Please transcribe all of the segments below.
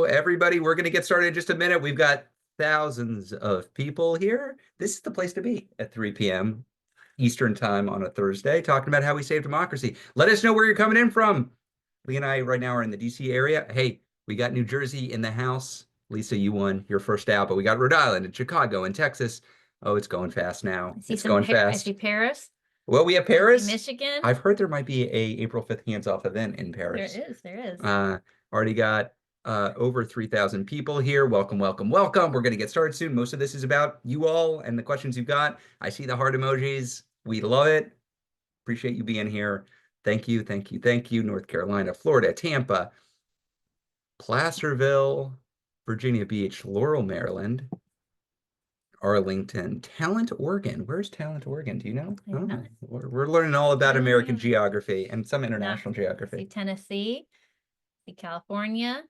Hello, everybody. We're going to get started in just a minute. We've got thousands of people here. This is the place to be at 3 p.m. Eastern time on a Thursday, talking about how we save democracy. Let us know where you're coming in from. Leah and I right now are in the DC area. Hey, we got New Jersey in the house. Lisa, you won your first out, but we got Rhode Island and Chicago and Texas. Oh, it's going fast now. It's going I fast. see Paris. Well, we have Paris. Michigan. I've heard there might be a April 5th hands-off event in Paris. There is. Already got over 3,000 people here. Welcome, welcome, welcome. We're going to get started soon. Most of this is about you all and the questions you've got. I see the heart emojis. We love it. Appreciate you being here. Thank you, thank you, thank you. North Carolina, Florida, Tampa, Placerville, Virginia Beach, Laurel, Maryland, Arlington, Talent, Oregon. Where's Talent, Oregon? Do you know? Oh, we're learning all about American geography and some international geography. See Tennessee, see California,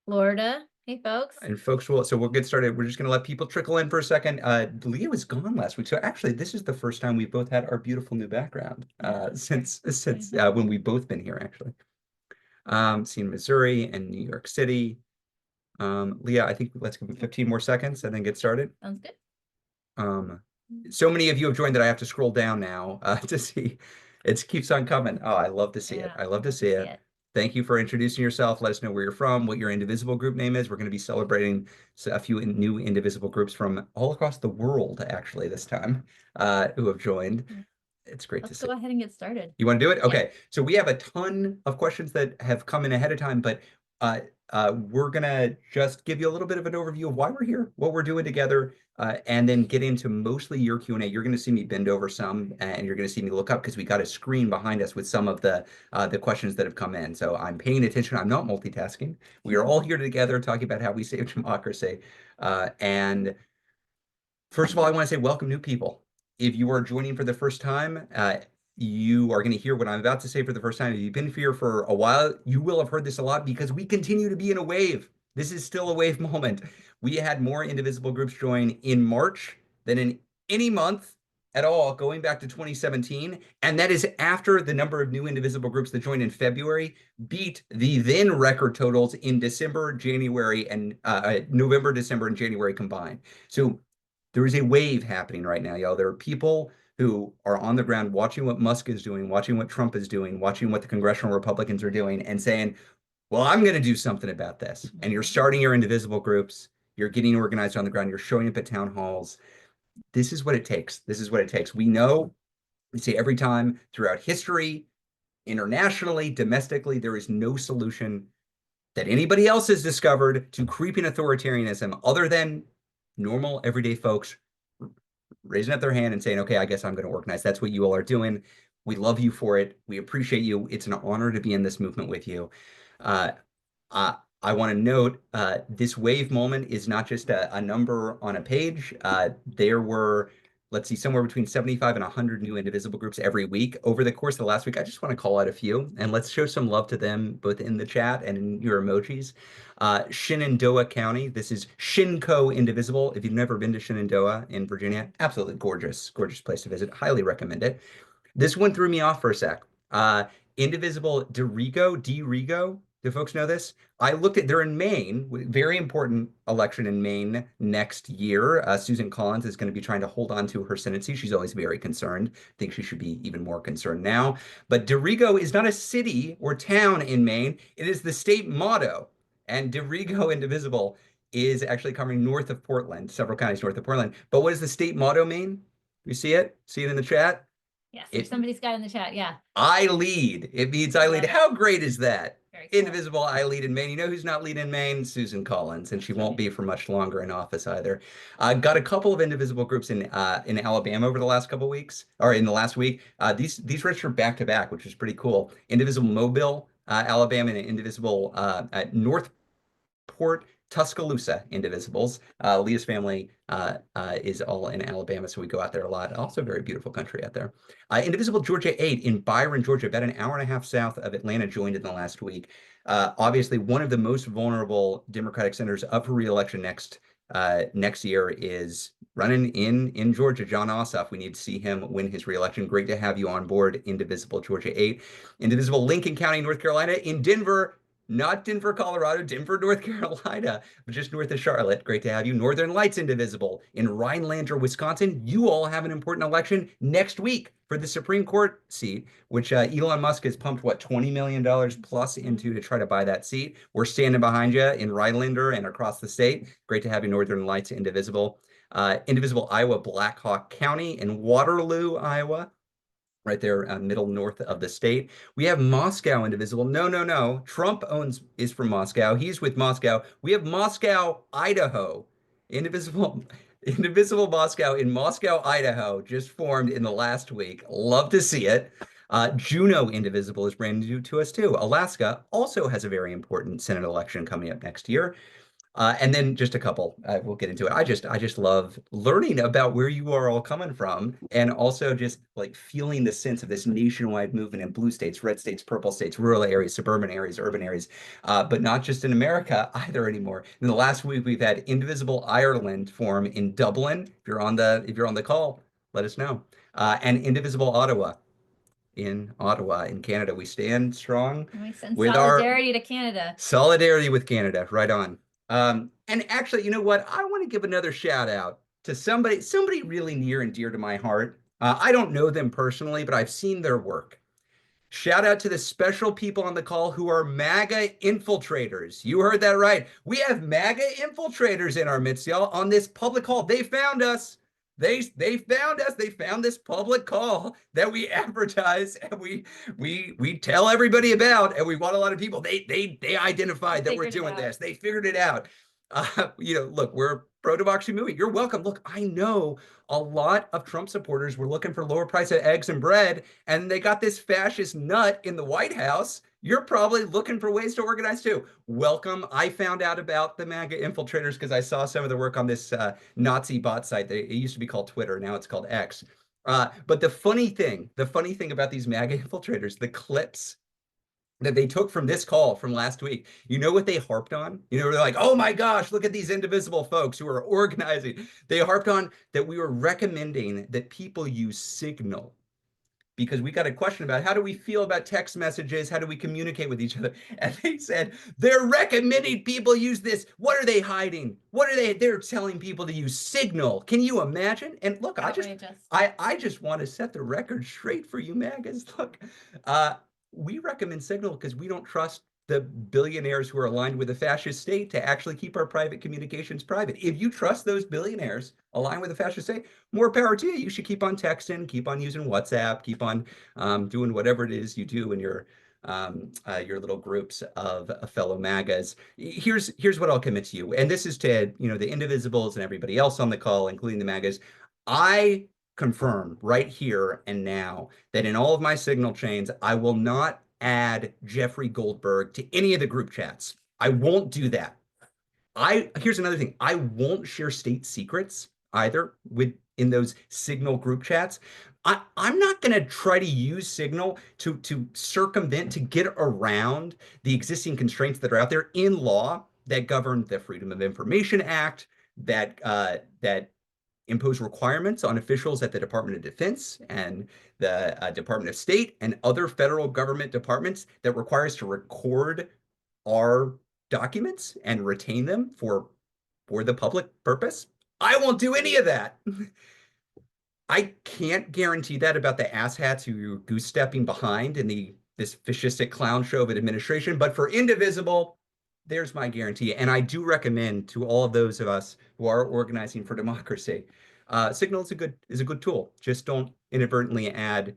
Florida. Hey, folks. And folks will, so we'll get started. We're just going to let people trickle in for a second. Leah was gone last week. So actually, this is the first time we've both had our beautiful new background since when we've both been here, actually. Seen Missouri and New York City. Leah, I think let's give it 15 more seconds and then get started. Sounds good. So many of you have joined that I have to scroll down now to see. It keeps on coming. Oh, I love to see it. I love to see it. Thank you for introducing yourself. Let us know where you're from, what your Indivisible group name is. We're going to be celebrating a few new Indivisible groups from all across the world, actually, this time, who have joined. It's great to see. Let's go ahead and get started. You want to do it? Okay. So we have a ton of questions that have come in ahead of time, but we're going to just give you a little bit of an overview of why we're here, what we're doing together, and then get into mostly your Q&A. You're going to see me bend over some, and you're going to see me look up because we got a screen behind us with some of the questions that have come in. So I'm paying attention. I'm not multitasking. We are all here together talking about how we save democracy. And first of all, I want to say welcome new people. If you are joining for the first time, you are going to hear what I'm about to say for the first time. If you've been here for a while, you will have heard this a lot because we continue to be in a wave. This is still a wave moment. We had more Indivisible groups join in March than in any month at all, going back to 2017. And that is after the number of new Indivisible groups that joined in February beat the then record totals in December, January, and November, December, and January combined. So there is a wave happening right now, y'all. There are people who are on the ground watching what Musk is doing, watching what Trump is doing, watching what the congressional Republicans are doing, and saying, well, I'm going to do something about this. And you're starting your Indivisible groups. You're getting organized on the ground. You're showing up at town halls. This is what it takes. This is what it takes. We know, we say every time throughout history, internationally, domestically, there is no solution that anybody else has discovered to creeping authoritarianism other than normal, everyday folks raising up their hand and saying, okay, I guess I'm going to organize. That's what you all are doing. We love you for it. We appreciate you. It's an honor to be in this movement with you. I want to note this wave moment is not just a number on a page. There were, let's see, somewhere between 75 and 100 new Indivisible groups every week. Over the course of the last week, I just want to call out a few, and let's show some love to them, both in the chat and in your emojis. Shenandoah County, this is Shinco Indivisible. If you've never been to Shenandoah in Virginia, absolutely gorgeous, gorgeous place to visit. Highly recommend it. This one threw me off for a sec. Indivisible DeRigo. Do folks know this? I looked at, they're in Maine, very important election in Maine next year. Susan Collins is going to be trying to hold on to her Senate seat. She's always very concerned. I think she should be even more concerned now. But DeRigo is not a city or town in Maine. It is the state motto. And DeRigo Indivisible is actually covering north of Portland, several counties north of Portland. But what does the state motto mean? You see it? See it in the chat? Yes, somebody's got it in the chat, yeah. I lead. It means I lead. How great is that? Cool. Indivisible, I lead in Maine. You know who's not leading in Maine? Susan Collins, and she won't be for much longer in office either. Got a couple of Indivisible groups in Alabama over the last couple of weeks, or in the last week. These registered back to back, which is pretty cool. Indivisible Mobile, Alabama, and Indivisible at Northport, Tuscaloosa Indivisibles. Leah's family is all in Alabama, so we go out there a lot. Also very beautiful country out there. Indivisible Georgia 8 in Byron, Georgia, about an hour and a half south of Atlanta, joined in the last week. Obviously, one of the most vulnerable Democratic senators up for re-election next year is running in Georgia, John Ossoff. We need to see him win his re-election. Great to have you on board, Indivisible Georgia 8. Indivisible Lincoln County, North Carolina, in Denver, Not Denver, Colorado, Denver, North Carolina, but just north of Charlotte. Great to have you. Northern Lights Indivisible in Rhinelander, Wisconsin. You all have an important election next week for the Supreme Court seat, which Elon Musk has pumped, what, $20 million plus into to try to buy that seat. We're standing behind you in Rhinelander and across the state. Great to have you, Northern Lights Indivisible. Indivisible, Iowa, Black Hawk County in Waterloo, Iowa, right there, middle north of the state. We have Moscow Indivisible. No, no, no. Trump is from Moscow. He's with Moscow. We have Moscow, Idaho. Indivisible, Indivisible Moscow in Moscow, Idaho, just formed in the last week. Love to see it. Juneau Indivisible is brand new to us too. Alaska also has a very important Senate election coming up next year. And then just a couple, we'll get into it. I just love learning about where you are all coming from, and also just like feeling the sense of this nationwide movement in blue states, red states, purple states, rural areas, suburban areas, urban areas, but not just in America either anymore. In the last week, we've had Indivisible Ireland form in Dublin. If you're on the call, let us know. And Indivisible Ottawa in Canada. We stand strong And we send with our solidarity to Canada. solidarity with Canada, right on. And actually, you know what? I want to give another shout out to somebody really near and dear to my heart. I don't know them personally, but I've seen their work. Shout out to the special people on the call who are MAGA infiltrators. You heard that right. We have MAGA infiltrators in our midst, y'all, on this public call. They found us. They found us. They found this public call that we advertise and we tell everybody about, and we want a lot of people. They identified that we're doing this. They figured it out. Look, we're a pro-democracy movement. You're welcome. Look, I know a lot of Trump supporters were looking for lower price of eggs and bread, and they got this fascist nut in the White House. You're probably looking for ways to organize too. Welcome. I found out about the MAGA infiltrators because I saw some of the work on this Nazi bot site. It used to be called Twitter. Now it's called X. But the funny thing about these MAGA infiltrators, the clips that they took from this call from last week, you know what they harped on? They're like, oh my gosh, look at these Indivisible folks who are organizing. They harped on that we were recommending that people use Signal because we got a question about how do we feel about text messages? How do we communicate with each other? And they said, they're recommending people use this. What are they hiding? They're telling people to use Signal. Can you imagine? And look, I just want to set the record straight for you, Magas. Look, we recommend Signal because we don't trust the billionaires who are aligned with the fascist state to actually keep our private communications private. If you trust those billionaires aligned with the fascist state, more power to you. You should keep on texting, keep on using WhatsApp, keep on doing whatever it is you do in your little groups of fellow MAGAs. Here's what I'll commit to you, and this is to the Indivisibles and everybody else on the call, including the MAGAs. I confirm right here and now that in all of my Signal chains, I will not add Jeffrey Goldberg to any of the group chats. I won't do that. Here's another thing. I won't share state secrets either in those Signal group chats. I'm not going to try to use Signal to circumvent, to get around the existing constraints that are out there in law that govern the Freedom of Information Act, that impose requirements on officials at the Department of Defense and the Department of State and other federal government departments that require us to record our documents and retain them for the public purpose. I won't do any of that. I can't guarantee that about the asshats who are goose stepping behind in this fascistic clown show of an administration, but for Indivisible, there's my guarantee. And I do recommend to all of those of us who are organizing for democracy, Signal is a good tool. Just don't inadvertently add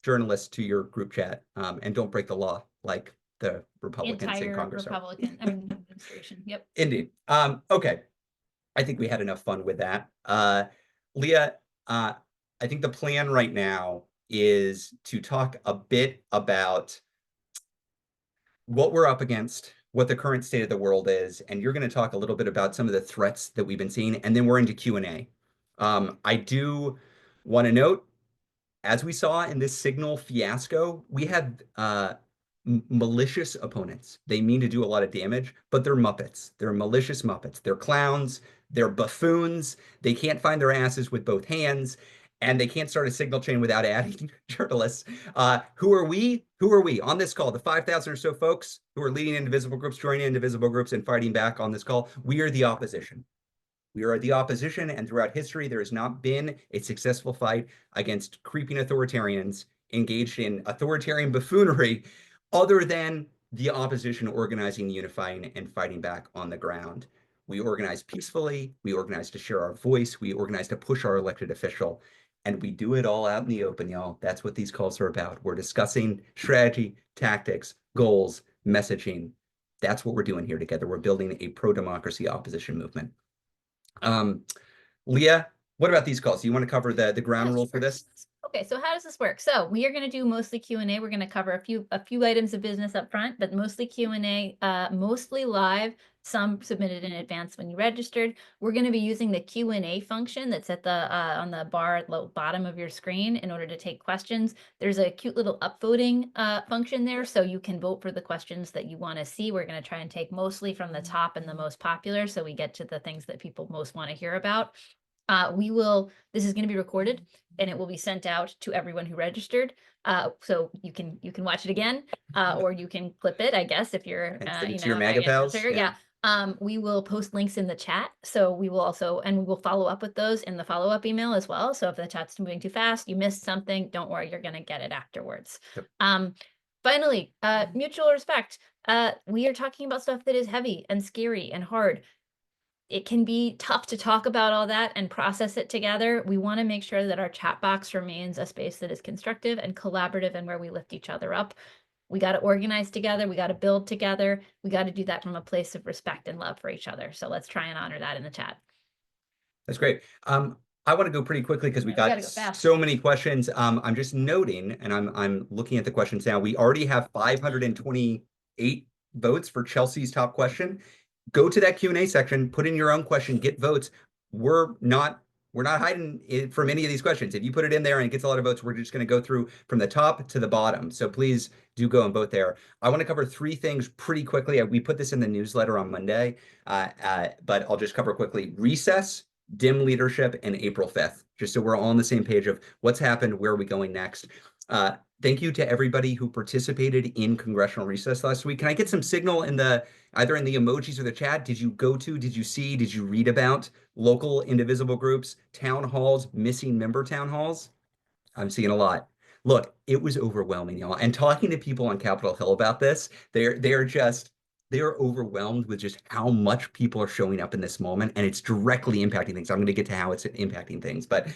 journalists to your group chat, and don't break the law like the Republicans in Congress administration. Yep. Indeed. Okay. I think we had enough fun with that. Leah, I think the plan right now is to talk a bit about what we're up against, what the current state of the world is, and you're going to talk a little bit about some of the threats that we've been seeing, and then we're into Q&A. I do want to note, as we saw in this Signal fiasco, we have malicious opponents. They mean to do a lot of damage, but they're Muppets. They're malicious Muppets. They're clowns. They're buffoons. They can't find their asses with both hands. and they can't start a signal chain without adding journalists. Who are we? Who are we on this call? The 5,000 or so folks who are leading indivisible groups, joining indivisible groups, and fighting back on this call. We are the opposition. We are the opposition, and throughout history, there has not been a successful fight against creeping authoritarians engaged in authoritarian buffoonery other than the opposition organizing, unifying, and fighting back on the ground. We organize peacefully, we organize to share our voice, we organize to push our elected official, and we do it all out in the open, y'all. That's what these calls are about. We're discussing strategy, tactics, goals, messaging. That's what we're doing here together. We're building a pro-democracy opposition movement. Leah, what about these calls? Do you want to cover the ground rule for this? Okay, so how does this work? So we are going to do mostly Q&A. We're going to cover a few items of business up front, but mostly Q&A, mostly live, some submitted in advance when you registered. We're going to be using the Q&A function that's at the on the bar at the bottom of your screen in order to take questions. There's a cute little upvoting function there, so you can vote for the questions that you want to see. We're going to try and take mostly from the top and the most popular, so we get to the things that people most want to hear about. This is going to be recorded and it will be sent out to everyone who registered. So you can watch it again, or you can clip it, I guess, if you're, Send it to your MAGA pals. Yeah. We will post links in the chat. So we will also, and we will follow up with those in the follow-up email as well. So if the chat's moving too fast, you missed something, don't worry, you're going to get it afterwards. Yep. Finally, mutual respect. We are talking about stuff that is heavy and scary and hard. It can be tough to talk about all that and process it together. We want to make sure that our chat box remains a space that is constructive and collaborative and where we lift each other up. We got to organize together. We got to build together. We got to do that from a place of respect and love for each other. So let's try and honor that in the chat. That's great. I want to go pretty quickly because we got so many questions. I'm just noting, and I'm looking at the questions now. We already have 528 votes for Chelsea's top question. Go to that Q&A section, put in your own question, get votes. We're not hiding it from any of these questions. If you put it in there and it gets a lot of votes, we're just going to go through from the top to the bottom. So please do go and vote there. I want to cover three things pretty quickly. We put this in the newsletter on Monday, but I'll just cover quickly. Recess, dim leadership, and April 5th, just so we're all on the same page of what's happened, where are we going next. Thank you to everybody who participated in congressional recess last week. Can I get some signal in either in the emojis or the chat? Did you see, did you read about local indivisible groups, town halls, missing member town halls? I'm seeing a lot. Look, it was overwhelming, y'all. And talking to people on Capitol Hill about this, they're overwhelmed with just how much people are showing up in this moment, and it's directly impacting things. I'm going to get to how it's impacting things, but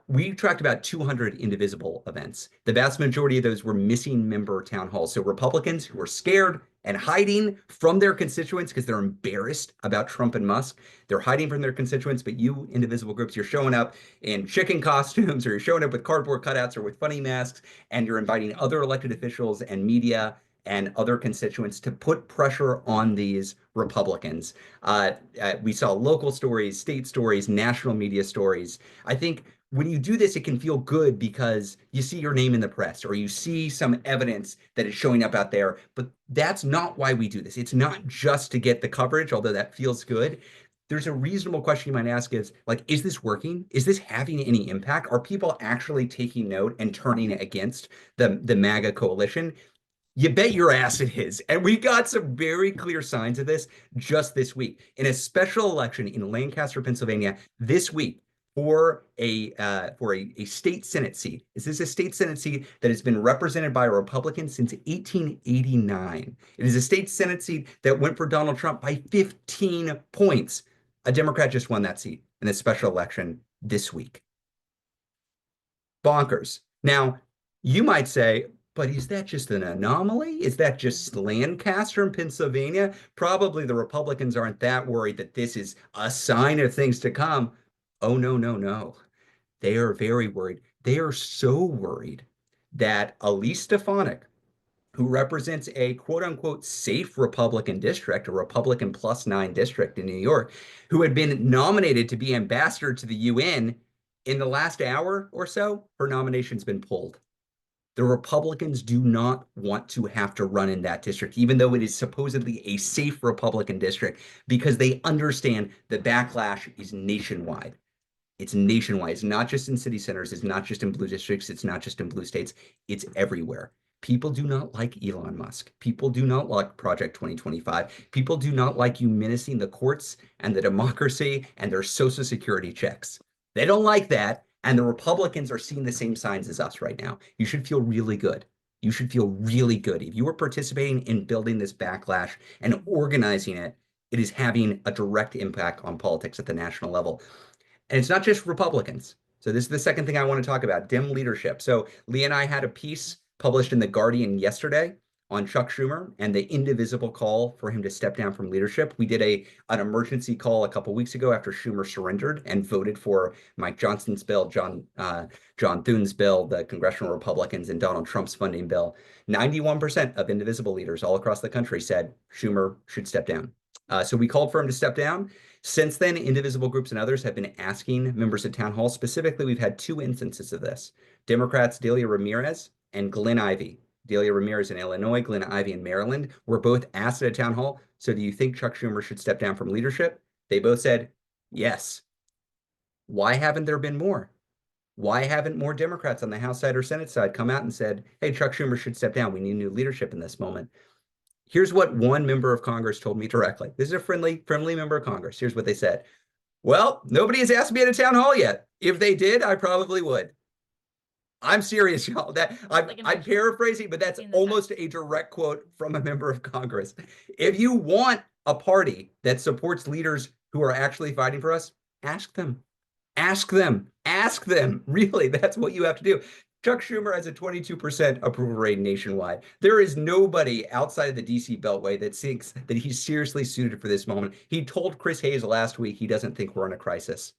we tracked about 200 indivisible events. The vast majority of those were missing member town halls. So Republicans who were scared and hiding from their constituents because they're embarrassed about Trump and Musk. They're hiding from their constituents, but you indivisible groups, you're showing up in chicken costumes, or you're showing up with cardboard cutouts or with funny masks, and you're inviting other elected officials and media and other constituents to put pressure on these Republicans. We saw local stories, state stories, national media stories. I think when you do this, it can feel good because you see your name in the press or you see some evidence that is showing up out there. But that's not why we do this. It's not just to get the coverage, although that feels good. There's a reasonable question you might ask is, like, is this working? Is this having any impact? Are people actually taking note and turning against the MAGA coalition? You bet your ass it is. And we got some very clear signs of this just this week. In a special election in Lancaster, Pennsylvania, this week for a state Senate seat. This is a state Senate seat that has been represented by a Republican since 1889. It is a state Senate seat that went for Donald Trump by 15 points. A Democrat just won that seat in a special election this week. Bonkers. Now, you might say, but is that just an anomaly? Is that just Lancaster in Pennsylvania? Probably the Republicans aren't that worried that this is a sign of things to come. Oh, no, no, no. They are very worried. They are so worried that Elise Stefanik, who represents a quote unquote safe Republican district, a Republican +9 district in New York, who had been nominated to be ambassador to the UN, in the last hour or so, her nomination's been pulled. The Republicans do not want to have to run in that district, even though it is supposedly a safe Republican district, because they understand the backlash is nationwide. It's nationwide. It's not just in city centers. It's not just in blue districts. It's not just in blue states. It's everywhere. People do not like Elon Musk. People do not like Project 2025. People do not like you menacing the courts and the democracy and their social security checks. They don't like that. And the Republicans are seeing the same signs as us right now. You should feel really good. You should feel really good. If you are participating in building this backlash and organizing it, it is having a direct impact on politics at the national level. And it's not just Republicans. So this is the second thing I want to talk about, dim leadership. So Leah and I had a piece published in The Guardian yesterday on Chuck Schumer and the indivisible call for him to step down from leadership. We did an emergency call a couple weeks ago after Schumer surrendered and voted for Mike Johnson's bill, John Thune's bill, the congressional Republicans, and Donald Trump's funding bill. 91% of indivisible leaders all across the country said Schumer should step down. So we called for him to step down. Since then, indivisible groups and others have been asking members of town hall. Specifically, we've had two instances of this. Democrats Delia Ramirez and Glenn Ivey. Delia Ramirez in Illinois, Glenn Ivey in Maryland, were both asked at a town hall, so do you think Chuck Schumer should step down from leadership? They both said, yes. Why haven't there been more? Why haven't more Democrats on the House side or Senate side come out and said, hey, Chuck Schumer should step down. We need new leadership in this moment. Here's what one member of Congress told me directly. This is a friendly member of Congress. Here's what they said. Well, nobody has asked me at a town hall yet. If they did, I probably would. I'm serious, y'all. I'm paraphrasing, but that's almost a direct quote from a member of Congress. If you want a party that supports leaders who are actually fighting for us, ask them. Ask them. Ask them. Really, that's what you have to do. Chuck Schumer has a 22% approval rate nationwide. There is nobody outside of the DC Beltway that thinks that he's seriously suited for this moment. He told Chris Hayes last week he doesn't think we're in a crisis.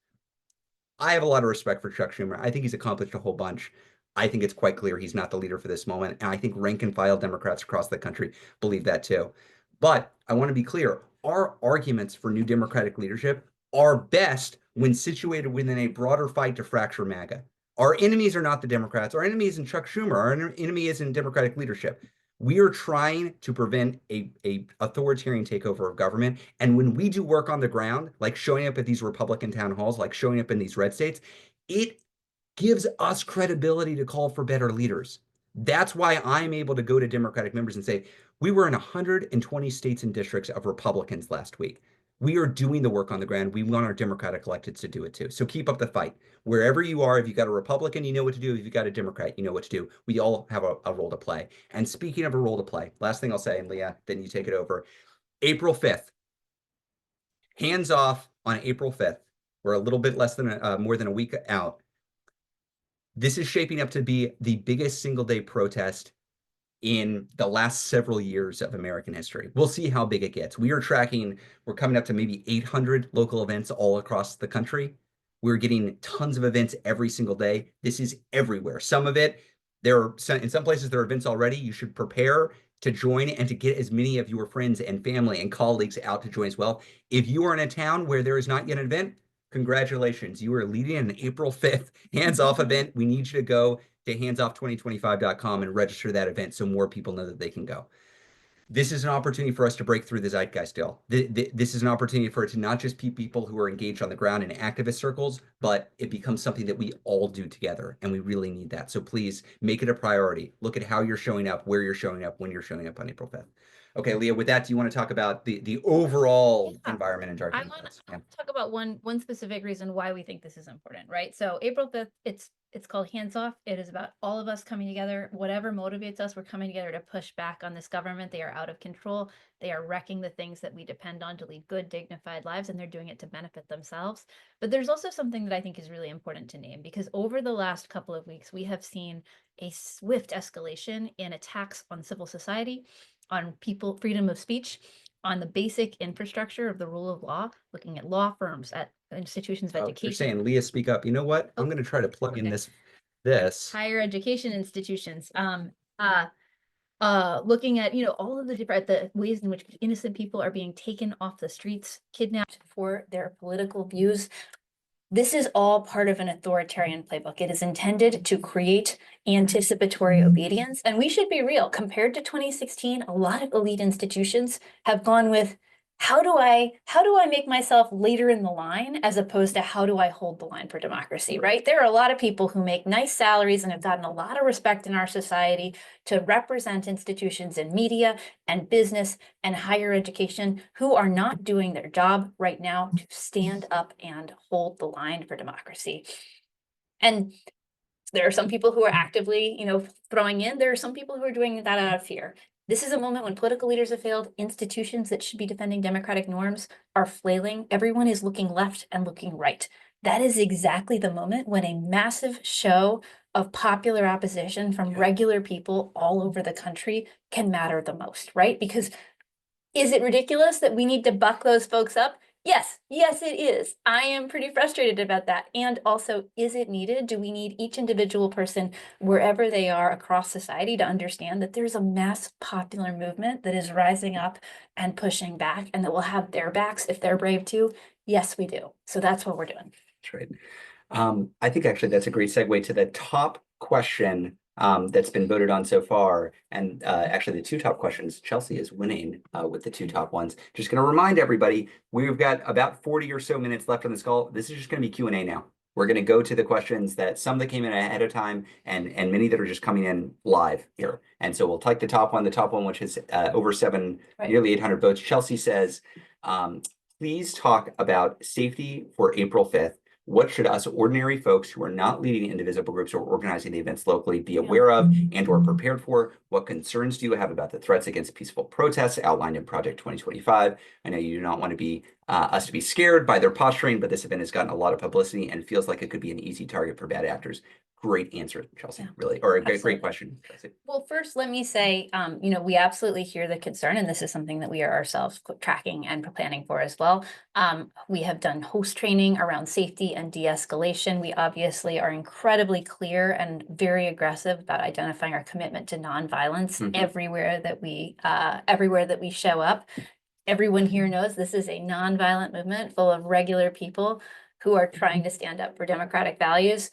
I have a lot of respect for Chuck Schumer. I think he's accomplished a whole bunch. I think it's quite clear he's not the leader for this moment. And I think rank and file Democrats across the country believe that too. But I want to be clear, our arguments for new Democratic leadership are best when situated within a broader fight to fracture MAGA. Our enemies are not the Democrats. Our enemy isn't Chuck Schumer. Our enemy isn't Democratic leadership. We are trying to prevent a authoritarian takeover of government. And when we do work on the ground, like showing up at these Republican town halls, like showing up in these red states, it gives us credibility to call for better leaders. That's why I'm able to go to Democratic members and say, we were in 120 states and districts of Republicans last week. We are doing the work on the ground. We want our Democratic electeds to do it too. So keep up the fight. Wherever you are, if you got a Republican, you know what to do. If you got a Democrat, you know what to do. We all have a role to play. And speaking of a role to play, last thing I'll say, and Leah, then you take it over. April 5th, hands off on April 5th. We're a little bit less than more than a week out. This is shaping up to be the biggest single day protest in the last several years of American history. We'll see how big it gets. We're coming up to maybe 800 local events all across the country. We're getting tons of events every single day. This is everywhere. Some of it, in some places there are events already. You should prepare to join and to get as many of your friends and family and colleagues out to join as well. If you are in a town where there is not yet an event, congratulations. You are leading an April 5th hands-off event. We need you to go to handsoff2025.com and register that event so more people know that they can go. This is an opportunity for us to break through the zeitgeist deal. This is an opportunity for it to not just be people who are engaged on the ground in activist circles, but it becomes something that we all do together, and we really need that. So please make it a priority. Look at how you're showing up, where you're showing up, when you're showing up on April 5th. Okay, Leah, with that, do you want to talk about the overall environment in I want to talk about one specific reason why we think this is important, right? So April 5th, it's called Hands Off. It is about all of us coming together. Whatever motivates us, we're coming together to push back on this government. They are out of control. They are wrecking the things that we depend on to lead good, dignified lives, and they're doing it to benefit themselves. But there's also something that I think is really important to name, because over the last couple of weeks, we have seen a swift escalation in attacks on civil society, on people, freedom of speech, on the basic infrastructure of the rule of law, looking at law firms, at institutions of education. You're saying, Leah, speak up. You know what? I'm going to try to plug in this. Higher education institutions. Looking at, all of the ways in which innocent people are being taken off the streets, kidnapped for their political views. This is all part of an authoritarian playbook. It is intended to create anticipatory obedience. And we should be real. Compared to 2016, a lot of elite institutions have gone with how do I make myself later in the line as opposed to how do I hold the line for democracy, right? There are a lot of people who make nice salaries and have gotten a lot of respect in our society to represent institutions in media and business and higher education who are not doing their job right now to stand up and hold the line for democracy. And there are some people who are actively, throwing in. There are some people who are doing that out of fear. This is a moment when political leaders have failed. Institutions that should be defending democratic norms are flailing. Everyone is looking left and looking right. That is exactly the moment when a massive show of popular opposition from regular people all over the country can matter the most, right? Because is it ridiculous that we need to buck those folks up? Yes, yes, it is. I am pretty frustrated about that. And also, is it needed? Do we need each individual person, wherever they are across society, to understand that there's a mass popular movement that is rising up and pushing back and that will have their backs if they're brave too? Yes, we do. So that's what we're doing. That's right. I think actually that's a great segue to the top question that's been voted on so far. And actually the two top questions, Chelsea is winning with the two top ones. Just going to remind everybody, we've got about 40 or so minutes left on this call. This is just going to be Q&A now. We're going to go to the questions that some that came in ahead of time and many that are just coming in live here. And so we'll take the top one, which is over nearly 800 votes. Chelsea says, please talk about safety for April 5th. What should us ordinary folks who are not leading indivisible groups or organizing the events locally be aware of and or prepared for? What concerns do you have about the threats against peaceful protests outlined in Project 2025? I know you do not want to be us to be scared by their posturing, but this event has gotten a lot of publicity and feels like it could be an easy target for bad actors. Great answer, Chelsea, really, or a great question, Chelsea. Well, first, let me say, we absolutely hear the concern, and this is something that we are ourselves tracking and planning for as well. We have done host training around safety and de-escalation. We obviously are incredibly clear and very aggressive about identifying our commitment to nonviolence everywhere that we show up. Everyone here knows this is a nonviolent movement full of regular people who are trying to stand up for democratic values.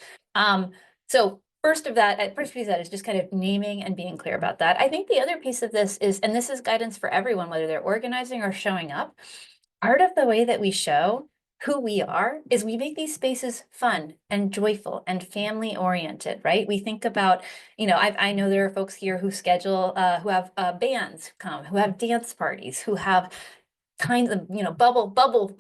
So first piece of that is just kind of naming and being clear about that. I think the other piece of this is, and this is guidance for everyone, whether they're organizing or showing up, part of the way that we show who we are is we make these spaces fun and joyful and family oriented, right? We think about, I know there are folks here who schedule, who have bands come, who have dance parties, who have kinds of, bubble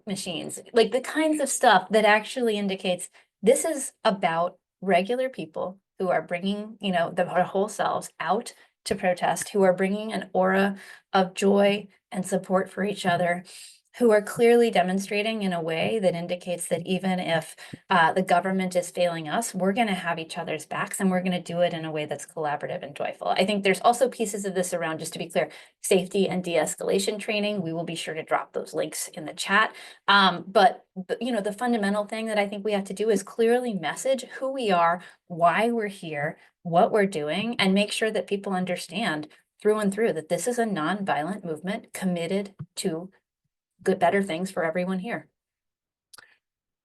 machines, like the kinds of stuff that actually indicates this is about regular people who are bringing, their whole selves out to protest, who are bringing an aura of joy and support for each other, who are clearly demonstrating in a way that indicates that even if the government is failing us, we're going to have each other's backs and we're going to do it in a way that's collaborative and joyful. I think there's also pieces of this around, just to be clear, safety and de-escalation training. We will be sure to drop those links in the chat. But the fundamental thing that I think we have to do is clearly message who we are, why we're here, what we're doing, and make sure that people understand through and through that this is a nonviolent movement committed to better things for everyone here.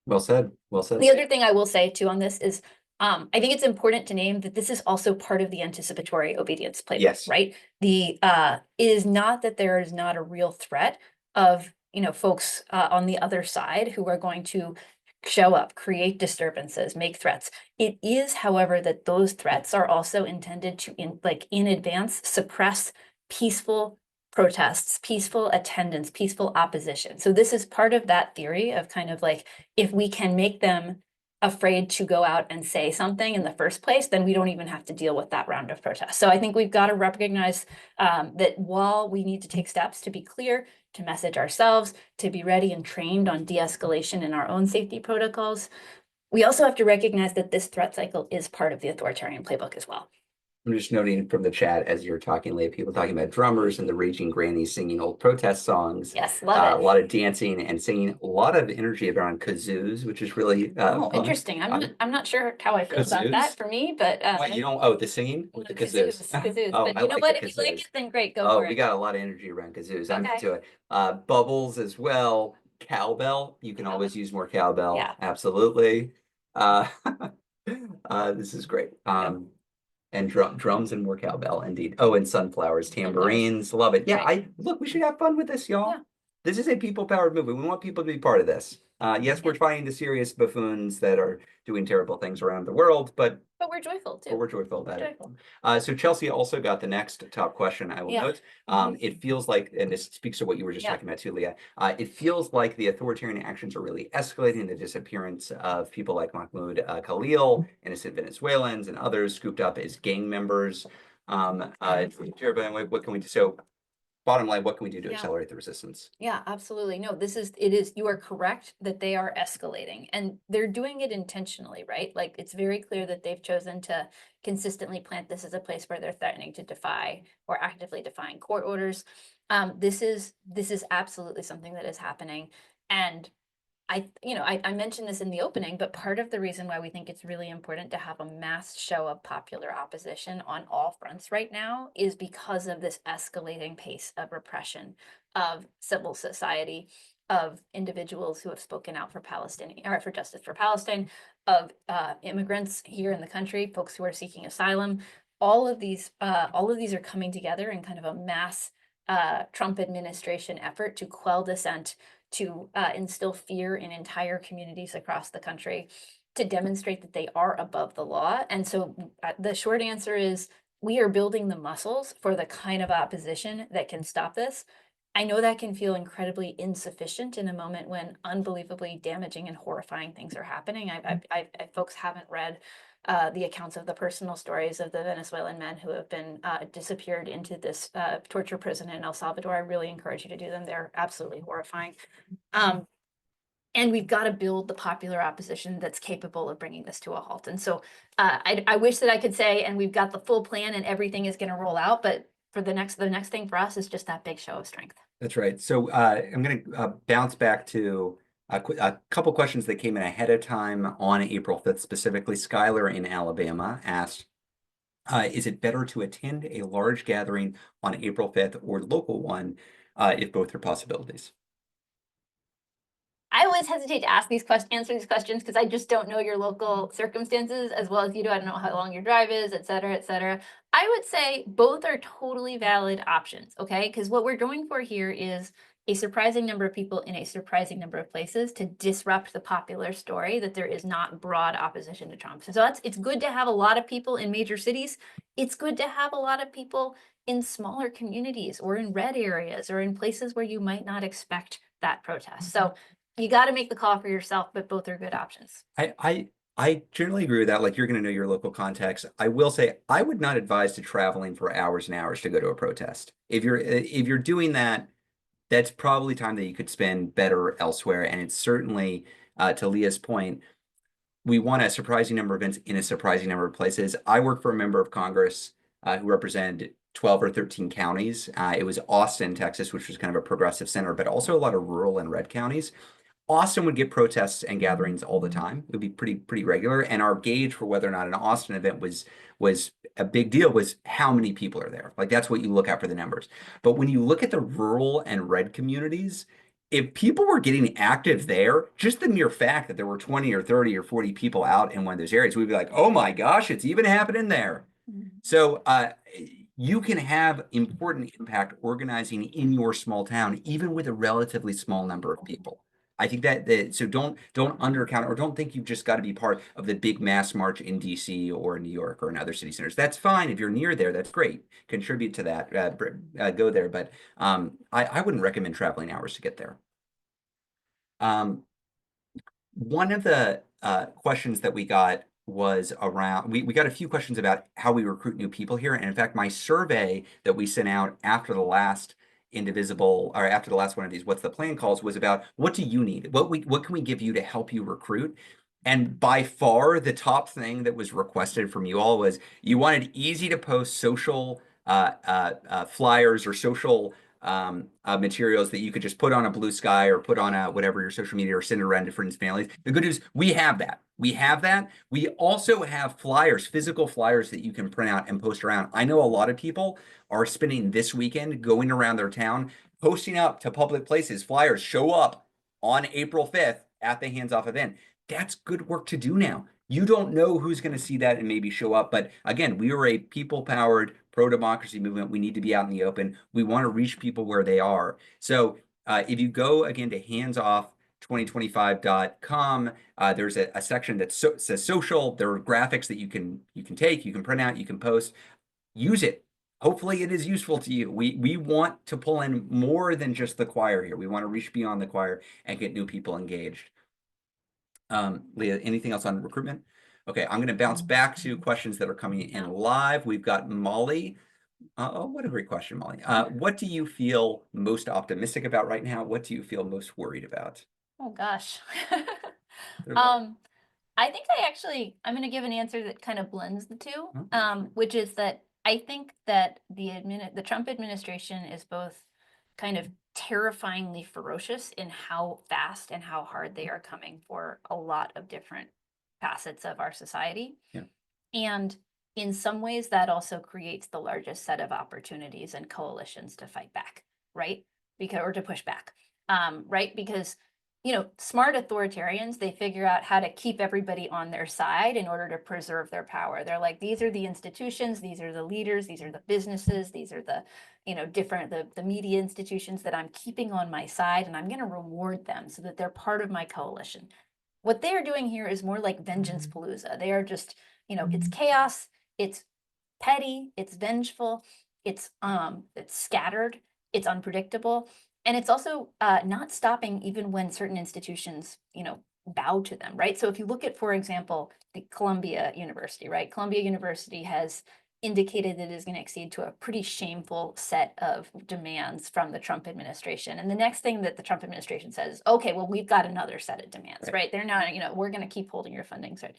Well said. Well said. The other thing I will say too on this is, I think it's important to name that this is also part of the anticipatory obedience playbook, Yes. right? It is not that there is not a real threat of, folks on the other side who are going to show up, create disturbances, make threats. It is, however, that those threats are also intended to, in advance, suppress peaceful protests, peaceful attendance, peaceful opposition. So this is part of that theory of kind of like, if we can make them afraid to go out and say something in the first place, then we don't even have to deal with that round of protests. So I think we've got to recognize that while we need to take steps to be clear, to message ourselves, to be ready and trained on de-escalation in our own safety protocols, we also have to recognize that this threat cycle is part of the authoritarian playbook as well. I'm just noting from the chat as you're talking, Leah, people talking about drummers and the raging grannies singing old protest songs. Yes, love it. A lot of dancing and singing, a lot of energy around kazoos, which is really fun. Interesting. I'm not sure how I feel about that for me, but what, you don't? Oh, the singing with the kazoos. Kazoos. Oh, but you know what? If you like it, then great, go for it. We got a lot of energy around kazoos. I'm into it. Bubbles as well. Cowbell. You can always use more cowbell. Yeah. Absolutely. This is great. And drums and more cowbell, indeed. Oh, and sunflowers, tambourines, love it. Yeah, we should have fun with this, y'all. This is a people-powered movement. We want people to be part of this. Yes, we're fighting the serious buffoons that are doing terrible things around the world, but we're joyful too. we're joyful about it. Joyful. So Chelsea also got the next top question, I will Yeah. note. It feels like, and this speaks to what you were just Yeah. talking about too, Leah, it feels like the authoritarian actions are really escalating. The disappearance of people like Mahmoud Khalil, innocent Venezuelans, and others scooped up as gang members. What can we do? So bottom line, what can we do to Yeah. accelerate the resistance? Yeah, absolutely. No, it is, you are correct that they are escalating and they're doing it intentionally, right? Like it's very clear that they've chosen to consistently plant this as a place where they're threatening to defy or actively defying court orders. This is absolutely something that is happening. And I mentioned this in the opening, but part of the reason why we think it's really important to have a mass show of popular opposition on all fronts right now is because of this escalating pace of repression of civil society, of individuals who have spoken out for Palestinian or for justice for Palestine, of immigrants here in the country, folks who are seeking asylum. All of these are coming together in kind of a mass Trump administration effort to quell dissent, to instill fear in entire communities across the country, to demonstrate that they are above the law. And so the short answer is we are building the muscles for the kind of opposition that can stop this. I know that can feel incredibly insufficient in a moment when unbelievably damaging and horrifying things are happening. Folks haven't read the accounts of the personal stories of the Venezuelan men who have been disappeared into this torture prison in El Salvador. I really encourage you to do them. They're absolutely horrifying. And we've got to build the popular opposition that's capable of bringing this to a halt. And so I wish that I could say, and we've got the full plan and everything is going to roll out, but for the next thing for us is just that big show of strength. That's right. So I'm going to bounce back to a couple questions that came in ahead of time on April 5th, specifically. Skylar in Alabama asked, is it better to attend a large gathering on April 5th or local one if both are possibilities? I always hesitate to answer these questions because I just don't know your local circumstances as well as you do. I don't know how long your drive is, et cetera, et cetera. I would say both are totally valid options, okay? Because what we're going for here is a surprising number of people in a surprising number of places to disrupt the popular story that there is not broad opposition to Trump. So it's good to have a lot of people in major cities. It's good to have a lot of people in smaller communities or in red areas or in places where you might not expect that protest. So you got to make the call for yourself, but both are good options. I generally agree with that. Like, you're going to know your local context. I will say I would not advise to traveling for hours and hours to go to a protest. If you're doing that, that's probably time that you could spend better elsewhere. And it's certainly, to Leah's point, we want a surprising number of events in a surprising number of places. I work for a member of Congress who represented 12 or 13 counties. It was Austin, Texas, which was kind of a progressive center, but also a lot of rural and red counties. Austin would get protests and gatherings all the time. It would be pretty regular. And our gauge for whether or not an Austin event was a big deal was how many people are there. Like, that's what you look at for the numbers. But when you look at the rural and red communities, if people were getting active there, just the mere fact that there were 20 or 30 or 40 people out in one of those areas, we'd be like, oh my gosh, it's even happening there. So you can have important impact organizing in your small town, even with a relatively small number of people. I think that so don't undercount or don't think you've just got to be part of the big mass march in DC or New York or in other city centers. That's fine if you're near there. That's great. Contribute to that. Go there, but I wouldn't recommend traveling hours to get there. One of the questions that we got was around, we got a few questions about how we recruit new people here. And in fact, my survey that we sent out after the last Indivisible, or after the last one of these What's the Plan calls, was about what do you need? What can we give you to help you recruit? And by far, the top thing that was requested from you all was you wanted easy to post social flyers or social materials that you could just put on a Blue Sky or put on a whatever your social media or send around to friends and families. The good news, we have that. We have that. We also have flyers, physical flyers that you can print out and post around. I know a lot of people are spending this weekend going around their town, posting up to public places, flyers, show up on April 5th at the Hands Off event. That's good work to do now. You don't know who's going to see that and maybe show up. But again, we are a people-powered pro-democracy movement. We need to be out in the open. We want to reach people where they are. So If you go again to handsoff2025.com, there's a section that says social. There are graphics that you can take, you can print out, you can post. Use it. Hopefully it is useful to you. We want to pull in more than just the choir here. We want to reach beyond the choir and get new people engaged. Leah, anything else on recruitment? Okay, I'm going to bounce back to questions that are coming in live. We've got Molly. Oh, what a great question, Molly. What do you feel most optimistic about right now? What do you feel most worried about? Oh gosh. There's- I think I'm going to give an answer that kind of blends the two, Okay. which is that I think that the Trump administration is both kind of terrifyingly ferocious in how fast and how hard they are coming for a lot of different facets of our society. Yeah. And in some ways, that also creates the largest set of opportunities and coalitions to fight back, right? Or to push back, right? Because smart authoritarians, they figure out how to keep everybody on their side in order to preserve their power. They're like, these are the institutions, these are the leaders, these are the businesses, these are the, the media institutions that I'm keeping on my side, and I'm going to reward them so that they're part of my coalition. What they are doing here is more like vengeance palooza. They are just, it's chaos, it's petty, it's vengeful, it's scattered, it's unpredictable, and it's also not stopping even when certain institutions, bow to them, right? So if you look at, for example, the Columbia University, right? Columbia University has indicated that it is going to accede to a pretty shameful set of demands from the Trump administration. And the next thing that the Trump administration says, okay, well, we've got another set of demands, right? They're not, we're going to keep holding your funding, right?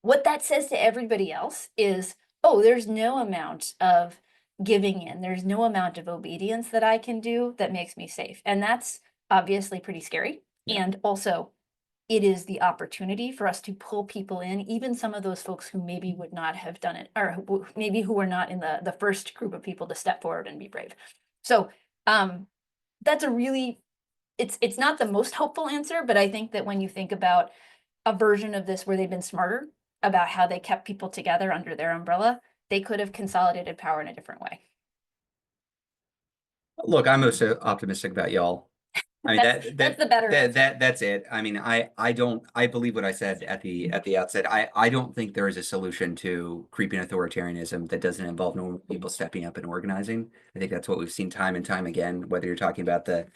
What that says to everybody else is, oh, there's no amount of giving in. There's no amount of obedience that I can do that makes me safe. And that's obviously pretty scary. Yeah. And also, it is the opportunity for us to pull people in, even some of those folks who maybe would not have done it, or maybe who were not in the first group of people to step forward and be brave. So that's it's not the most helpful answer, but I think that when you think about a version of this where they've been smarter about how they kept people together under their umbrella, they could have consolidated power in a different way. Look, I'm most optimistic about y'all. I mean That's the better answer. that's it. I mean, I believe what I said at the outset. I don't think there is a solution to creeping authoritarianism that doesn't involve normal people stepping up and organizing. I think that's what we've seen time and time again, whether you're talking about the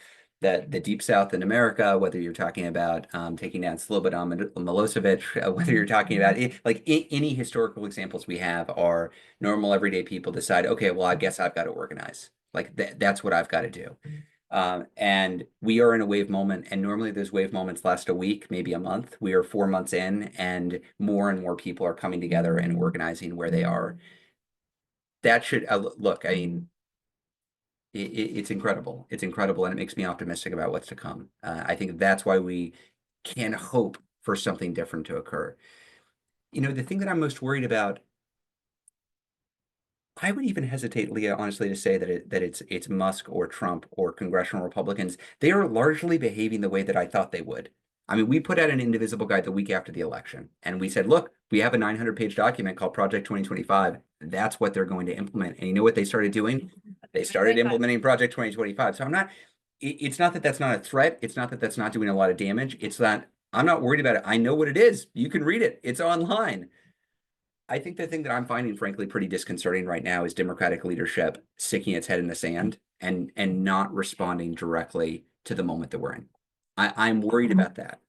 Deep South in America, whether you're talking about taking down Slobodan Milosevic, whether you're talking about any historical examples we have are normal everyday people decide, okay, well, I guess I've got to organize. Like that's what I've got to do. And we are in a wave moment, and normally those wave moments last a week, maybe a month. We are 4 months in, and more people are coming together and organizing where they are. That should look, I mean, it's incredible. It's incredible, and it makes me optimistic about what's to come. I think that's why we can hope for something different to occur. The thing that I'm most worried about, I would even hesitate, Leah, honestly, to say that it's Musk or Trump or congressional Republicans. They are largely behaving the way that I thought they would. I mean, we put out an Indivisible guide the week after the election, and we said, look, we have a 900-page document called Project 2025. That's what they're going to implement. And you know what they started doing? They started implementing Project 2025. So it's not that that's not a threat. It's not that that's not doing a lot of damage. It's that I'm not worried about it. I know what it is. You can read it. It's online. I think the thing that I'm finding, frankly, pretty disconcerting right now is Democratic leadership sticking its head in the sand and not responding directly to the moment that we're in. I'm worried about that.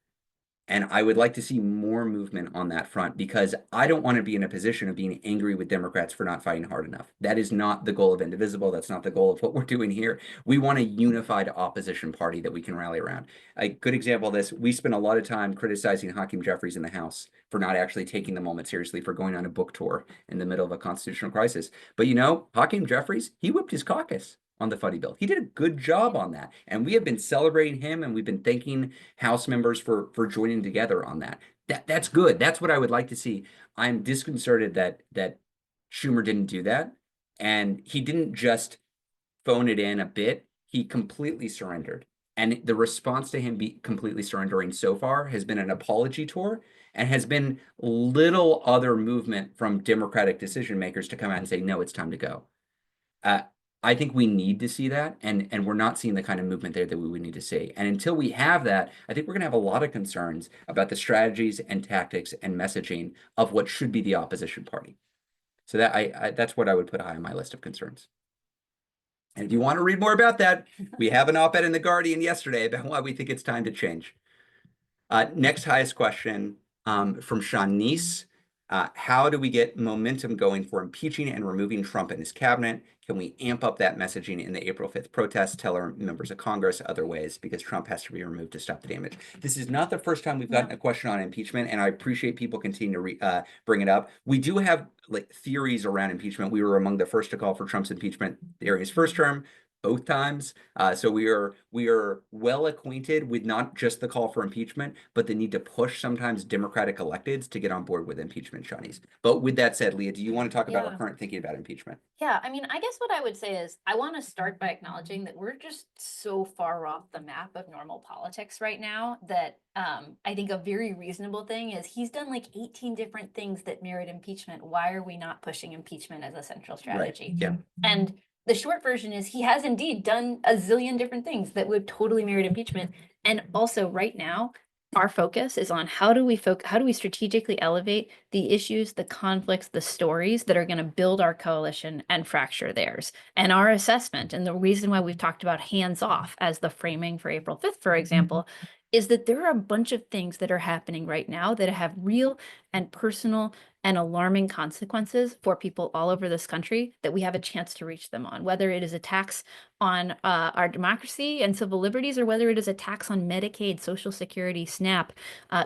And I would like to see more movement on that front because I don't want to be in a position of being angry with Democrats for not fighting hard enough. That is not the goal of Indivisible. That's not the goal of what we're doing here. We want a unified opposition party that we can rally around. A good example of this, we spent a lot of time criticizing Hakeem Jeffries in the House for not actually taking the moment seriously, for going on a book tour in the middle of a constitutional crisis. But Hakeem Jeffries, he whipped his caucus on the funding bill. He did a good job on that. And we have been celebrating him, and we've been thanking House members for joining together on that. That's good. That's what I would like to see. I'm disconcerted that Schumer didn't do that. And he didn't just phone it in a bit. He completely surrendered. And the response to him completely surrendering so far has been an apology tour and has been little other movement from Democratic decision makers to come out and say, no, it's time to go. I think we need to see that, and we're not seeing the kind of movement there that we would need to see. And until we have that, I think we're going to have a lot of concerns about the strategies and tactics and messaging of what should be the opposition party. So that that's what I would put high on my list of concerns. And if you want to read more about that, we have an op-ed in The Guardian yesterday about why we think it's time to change. Next highest question from Shanice. How do we get momentum going for impeaching and removing Trump and his cabinet? Can we amp up that messaging in the April 5th protests, tell our members of Congress other ways, because Trump has to be removed to stop the damage? This is not the first time we've gotten a question on impeachment, and I appreciate people continue to bring it up. We do have like theories around impeachment. We were among the first to call for Trump's impeachment during his first term, both times. So we are well acquainted with not just the call for impeachment, but the need to push sometimes Democratic electeds to get on board with impeachment, Shawnees. But with that said, Leah, do you want to talk about our current thinking about impeachment? Yeah, I mean, I guess what I would say is I want to start by acknowledging that we're just so far off the map of normal politics right now that I think a very reasonable thing is he's done like 18 different things that merit impeachment. Why are we not pushing impeachment as a central strategy? Right. Yeah. And the short version is he has indeed done a zillion different things that would totally merit impeachment. And also right now, our focus is on how do we strategically elevate the issues, the conflicts, the stories that are going to build our coalition and fracture theirs. And our assessment, and the reason why we've talked about hands off as the framing for April 5th, for example, is that there are a bunch of things that are happening right now that have real and personal and alarming consequences for people all over this country that we have a chance to reach them on, whether it is attacks on our democracy and civil liberties, or whether it is attacks on Medicaid, Social Security, SNAP,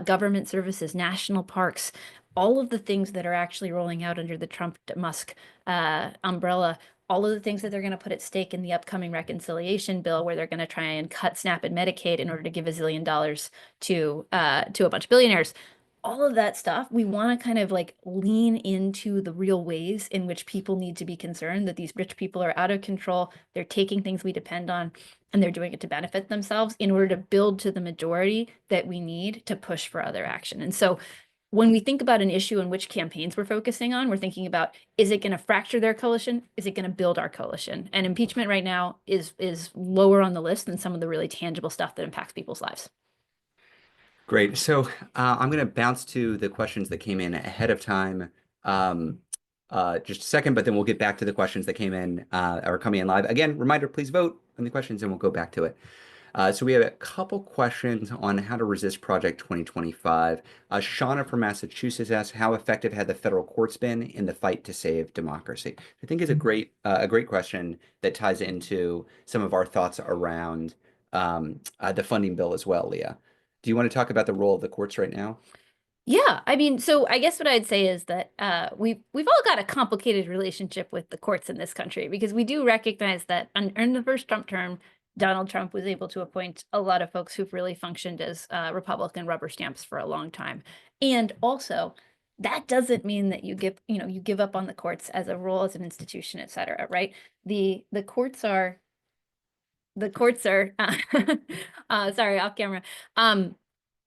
government services, national parks, all of the things that are actually rolling out under the Trump-Musk umbrella, all of the things that they're going to put at stake in the upcoming reconciliation bill, where they're going to try and cut SNAP and Medicaid in order to give $1 zillion to a bunch of billionaires. All of that stuff, we want to kind of like lean into the real ways in which people need to be concerned that these rich people are out of control. They're taking things we depend on and they're doing it to benefit themselves in order to build to the majority that we need to push for other action. And so when we think about an issue in which campaigns we're focusing on, we're thinking about, is it going to fracture their coalition? Is it going to build our coalition? And impeachment right now is lower on the list than some of the really tangible stuff that impacts people's lives. Great. So I'm going to bounce to the questions that came in ahead of time just a second, but then we'll get back to the questions that came in or coming in live. Again, reminder, please vote on the questions and we'll go back to it. So we have a couple questions on how to resist Project 2025. Shauna from Massachusetts asks, how effective have the federal courts been in the fight to save democracy? I think is a great question that ties into some of our thoughts around the funding bill as well, Leah. Do you want to talk about the role of the courts right now? Yeah, I mean, so I guess what I'd say is that we've all got a complicated relationship with the courts in this country, because we do recognize that in the first Trump term, Donald Trump was able to appoint a lot of folks who've really functioned as Republican rubber stamps for a long time. And also, that doesn't mean that you give up on the courts as a role, as an institution, et cetera, right? The courts are sorry, off camera.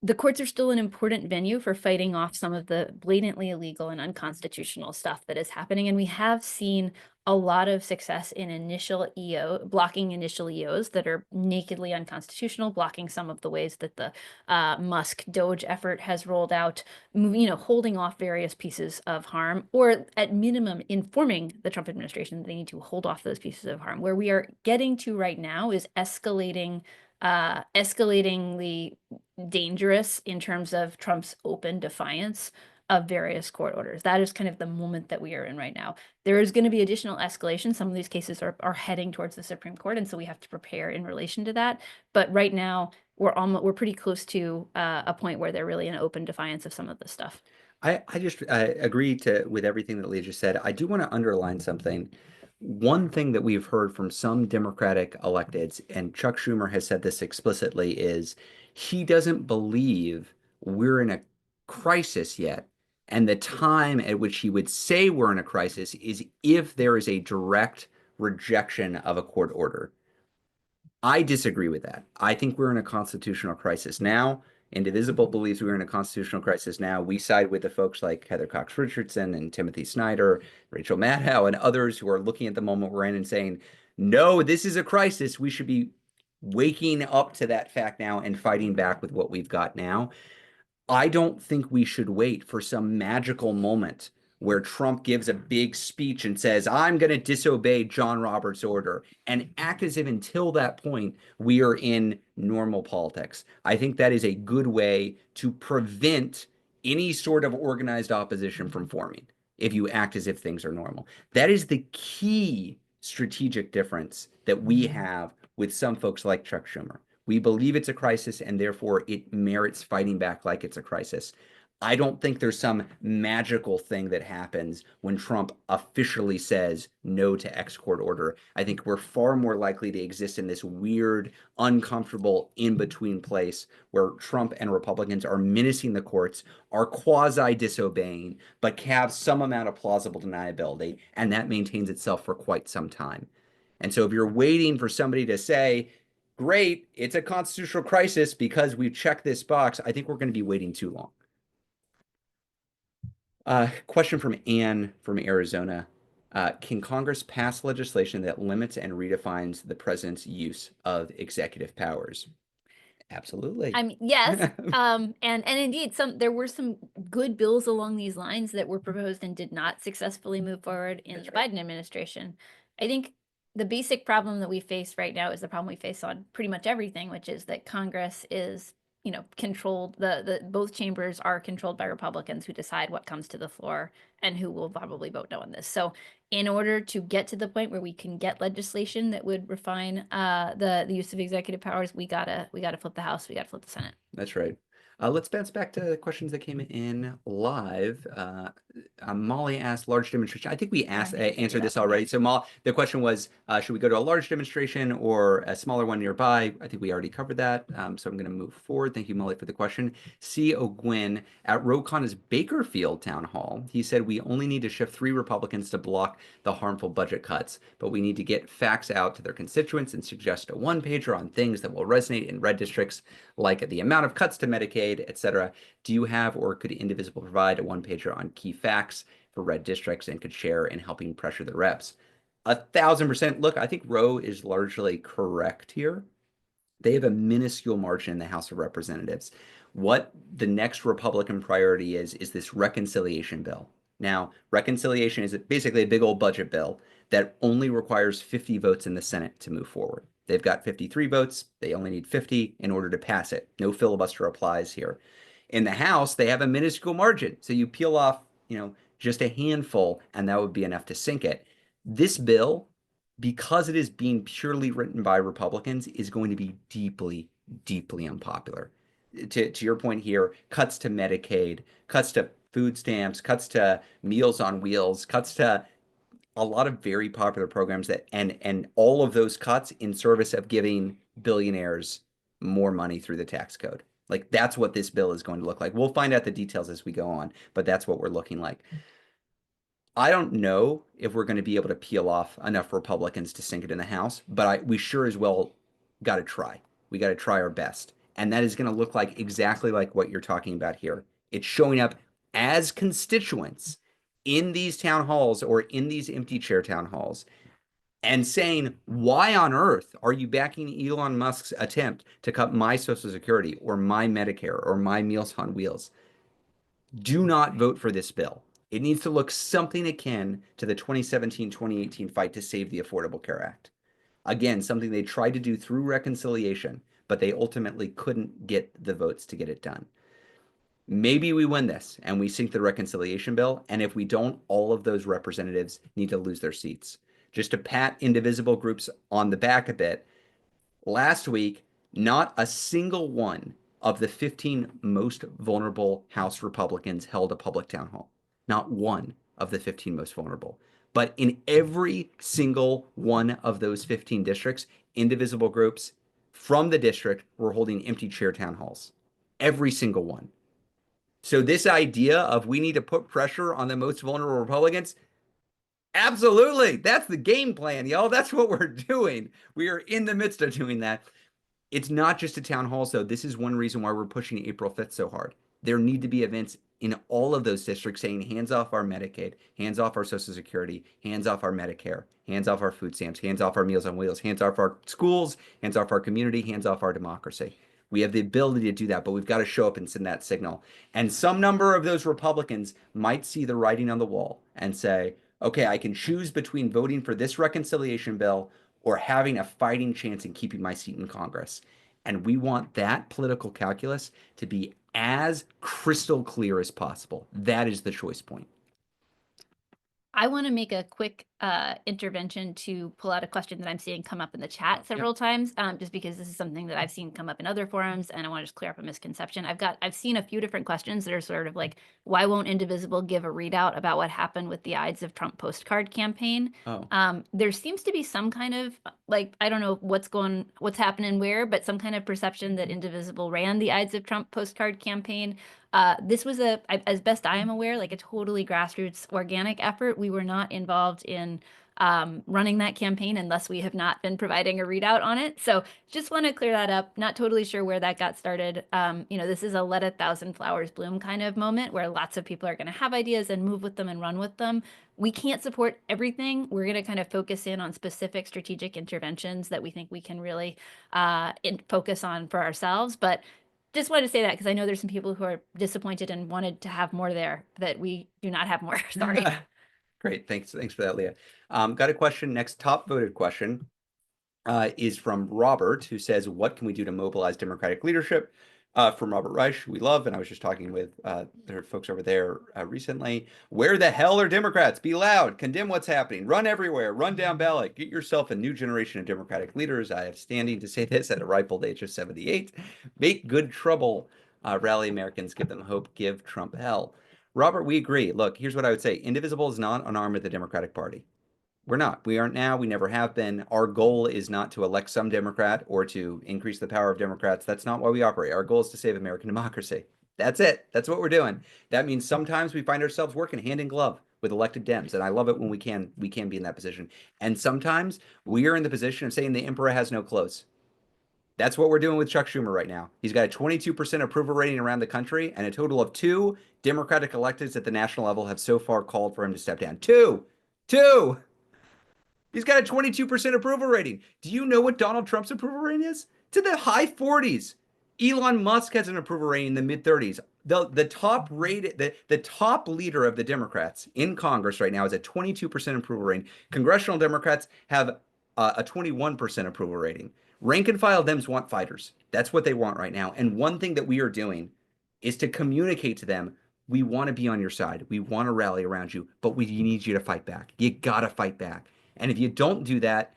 The courts are still an important venue for fighting off some of the blatantly illegal and unconstitutional stuff that is happening. And we have seen a lot of success in blocking initial EOs that are nakedly unconstitutional, blocking some of the ways that the Musk Doge effort has rolled out, holding off various pieces of harm, or at minimum informing the Trump administration that they need to hold off those pieces of harm. Where we are getting to right now is escalatingly dangerous in terms of Trump's open defiance of various court orders. That is kind of the moment that we are in right now. There is going to be additional escalation. Some of these cases are heading towards the Supreme Court, and so we have to prepare in relation to that. But right now, we're pretty close to a point where they're really in open defiance of some of this stuff. I just agree with everything that Leah just said. I do want to underline something. One thing that we've heard from some Democratic electeds, and Chuck Schumer has said this explicitly, is he doesn't believe we're in a crisis yet. And the time at which he would say we're in a crisis is if there is a direct rejection of a court order. I disagree with that. I think we're in a constitutional crisis now. Indivisible believes we're in a constitutional crisis now. We side with the folks like Heather Cox Richardson and Timothy Snyder, Rachel Maddow, and others who are looking at the moment we're in and saying no, this is a crisis. We should be waking up to that fact now and fighting back with what we've got now. I don't think we should wait for some magical moment where Trump gives a big speech and says, I'm going to disobey John Roberts' order, and act as if until that point we are in normal politics. I think that is a good way to prevent any sort of organized opposition from forming if you act as if things are normal. That is the key strategic difference that we have with some folks like Chuck Schumer. We believe it's a crisis, and therefore it merits fighting back like it's a crisis. I don't think there's some magical thing that happens when Trump officially says no to X court order. I think we're far more likely to exist in this weird, uncomfortable in between place where Trump and Republicans are menacing the courts, are quasi disobeying, but have some amount of plausible deniability, and that maintains itself for quite some time. And so if you're waiting for somebody to say, great, it's a constitutional crisis because we've checked this box, I think we're going to be waiting too long. Question from Anne from Arizona. Can Congress pass legislation that limits and redefines the president's use of executive powers? Absolutely. I mean, yes. And indeed, there were some good bills along these lines that were proposed and did not successfully move forward in the Biden administration. I think the basic problem that we face right now is the problem we face on pretty much everything, which is that Congress is, controlled. Both chambers are controlled by Republicans who decide what comes to the floor and who will probably vote no on this. So in order to get to the point where we can get legislation that would refine the use of executive powers, we gotta flip the House, we gotta flip the Senate. That's right. Let's bounce back to the questions that came in live. Molly asked large demonstration. I think we answered this already. So Molly, the question was, should we go to a large demonstration or a smaller one nearby? I think we already covered that. So I'm going to move forward. Thank you, Molly, for the question. C. O'Gwyn at Rocon's Bakerfield town hall. He said, we only need to shift 3 Republicans to block the harmful budget cuts, but we need to get facts out to their constituents and suggest a one-pager on things that will resonate in red districts, like the amount of cuts to Medicaid, etc. Do you have, or could Indivisible provide a one-pager on key facts for red districts and could share in helping pressure the reps? 1,000%. Look, I think Roe is largely correct here. They have a minuscule margin in the House of Representatives. What the next Republican priority is this reconciliation bill. Now, reconciliation is basically a big old budget bill that only requires 50 votes in the Senate to move forward. They've got 53 votes. They only need 50 in order to pass it. No filibuster applies here. In the House, they have a minuscule margin. So you peel off, just a handful, and that would be enough to sink it. This bill, because it is being purely written by Republicans, is going to be deeply, deeply unpopular. To your point here, cuts to Medicaid, cuts to food stamps, cuts to Meals on Wheels, cuts to a lot of very popular programs that and all of those cuts in service of giving billionaires more money through the tax code. Like that's what this bill is going to look like. We'll find out the details as we go on, but that's what we're looking like. I don't know if we're going to be able to peel off enough Republicans to sink it in the House, but we sure as well got to try. We got to try our best. And that is going to look like exactly like what you're talking about here. It's showing up as constituents in these town halls or in these empty chair town halls and saying, why on earth are you backing Elon Musk's attempt to cut my Social Security or my Medicare or my Meals on Wheels? Do not vote for this bill. It needs to look something akin to the 2017-2018 fight to save the Affordable Care Act. Again, something they tried to do through reconciliation, but they ultimately couldn't get the votes to get it done. Maybe we win this and we sink the reconciliation bill. And if we don't, all of those representatives need to lose their seats. Just to pat Indivisible groups on the back a bit, last week, not a single one of the 15 most vulnerable House Republicans held a public town hall. Not one of the 15 most vulnerable. But in every single one of those 15 districts, Indivisible groups from the district were holding empty chair town halls. Every single one. So this idea of we need to put pressure on the most vulnerable Republicans, absolutely. That's the game plan, y'all. That's what we're doing. We are in the midst of doing that. It's not just a town hall, though. This is one reason why we're pushing April 5th so hard. There need to be events in all of those districts saying hands off our Medicaid, hands off our Social Security, hands off our Medicare, hands off our food stamps, hands off our Meals on Wheels, hands off our schools, hands off our community, hands off our democracy. We have the ability to do that, but we've got to show up and send that signal. And some number of those Republicans might see the writing on the wall and say, okay, I can choose between voting for this reconciliation bill or having a fighting chance in keeping my seat in Congress. And we want that political calculus to be as crystal clear as possible. That is the choice point. I want to make a quick intervention to pull out a question that I'm seeing come up in the chat several times, just because this is something that I've seen come up in other forums, and I want to just clear up a misconception. I've seen a few different questions that are sort of like, why won't Indivisible give a readout about what happened with the Ides of Trump postcard campaign? There seems to be some kind of like, I don't know what's happening where, but some kind of perception that Indivisible ran the Ides of Trump postcard campaign. This was as best I am aware, like a totally grassroots organic effort. We were not involved in running that campaign, and thus we have not been providing a readout on it. So just want to clear that up. Not totally sure where that got started. This is a let 1,000 flowers bloom kind of moment where lots of people are going to have ideas and move with them and run with them. We can't support everything. We're going to kind of focus in on specific strategic interventions that we think we can really focus on for ourselves. But just wanted to say that because I know there's some people who are disappointed and wanted to have more there that we do not have more. Sorry. Great. Thanks for that, Leah. Got a question. Next top voted question is from Robert, who says, what can we do to mobilize Democratic leadership? From Robert Reich, who we love, and I was just talking with their folks over there recently. Where the hell are Democrats? Be loud, condemn what's happening, run everywhere, run down ballot, get yourself a new generation of Democratic leaders. I have standing to say this at a ripe old age of 78. Make good trouble, rally Americans, give them hope, give Trump hell. Robert, we agree. Look, here's what I would say. Indivisible is not an arm of the Democratic Party. We're not. We aren't now. We never have been. Our goal is not to elect some Democrat or to increase the power of Democrats. That's not why we operate. Our goal is to save American democracy. That's it. That's what we're doing. That means sometimes we find ourselves working hand in glove with elected Dems, and I love it when we can be in that position. And sometimes we are in the position of saying the emperor has no clothes. That's what we're doing with Chuck Schumer right now. He's got a 22% approval rating around the country, and a total of 2 Democratic electeds at the national level have so far called for him to step down. Two. He's got a 22% approval rating. Do you know what Donald Trump's approval rating is? It's in the high 40s. Elon Musk has an approval rating in the mid 30s. The top leader of the Democrats in Congress right now is a 22% approval rating. Congressional Democrats have a 21% approval rating. Rank and file Dems want fighters. That's what they want right now. And one thing that we are doing is to communicate to them, we want to be on your side. We want to rally around you, but we need you to fight back. You got to fight back. And if you don't do that,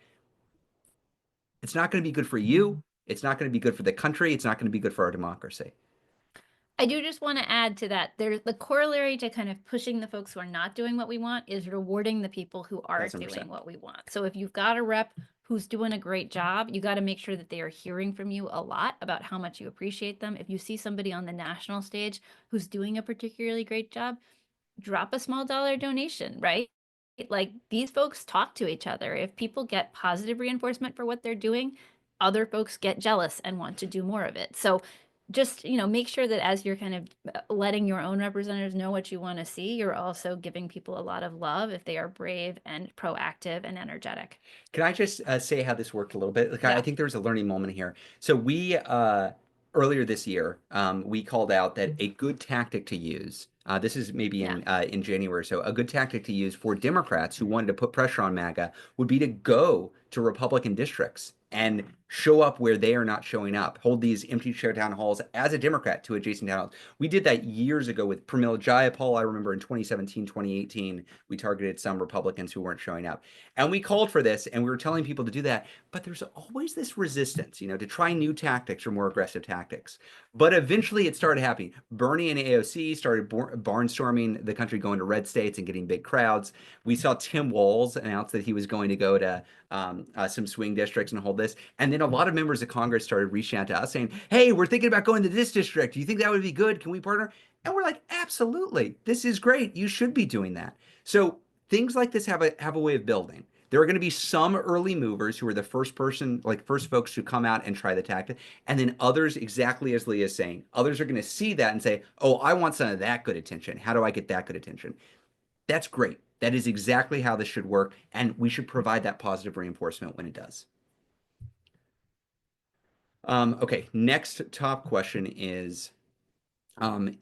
it's not going to be good for you. It's not going to be good for the country. It's not going to be good for our democracy. I do just want to add to that. There's the corollary to kind of pushing the folks who are not doing what we want is rewarding the people who are 1000%. doing what we want. So if you've got a rep who's doing a great job, you got to make sure that they are hearing from you a lot about how much you appreciate them. If you see somebody on the national stage who's doing a particularly great job, drop a small dollar donation, right? Like these folks talk to each other. If people get positive reinforcement for what they're doing, other folks get jealous and want to do more of it. So just, make sure that as you're kind of letting your own representatives know what you want to see, you're also giving people a lot of love if they are brave and proactive and energetic. Can I just say how this worked a little bit? Like, I Yeah. think there was a learning moment here. So we earlier this year, we called out that a good tactic to use. This is maybe in January. So a good tactic to use for Democrats who wanted to put pressure on MAGA would be to go to Republican districts and show up where they are not showing up. Hold these empty chair town halls as a Democrat to adjacent town halls. We did that years ago with Pramila Jayapal. I remember in 2017, 2018, we targeted some Republicans who weren't showing up. And we called for this, and we were telling people to do that. But there's always this resistance, to try new tactics or more aggressive tactics. But eventually it started happening. Bernie and AOC started barnstorming the country, going to red states and getting big crowds. We saw Tim Walz announce that he was going to go to some swing districts and hold this. And then a lot of members of Congress started reaching out to us saying, hey, we're thinking about going to this district. Do you think that would be good? Can we partner? And we're like, absolutely. This is great. You should be doing that. So things like this have a way of building. There are going to be some early movers who are the first person, like first folks who come out and try the tactic. And then others, exactly as Leah is saying, others are going to see that and say, oh, I want some of that good attention. How do I get that good attention? That's great. That is exactly how this should work. And we should provide that positive reinforcement when it does. Okay, next top question is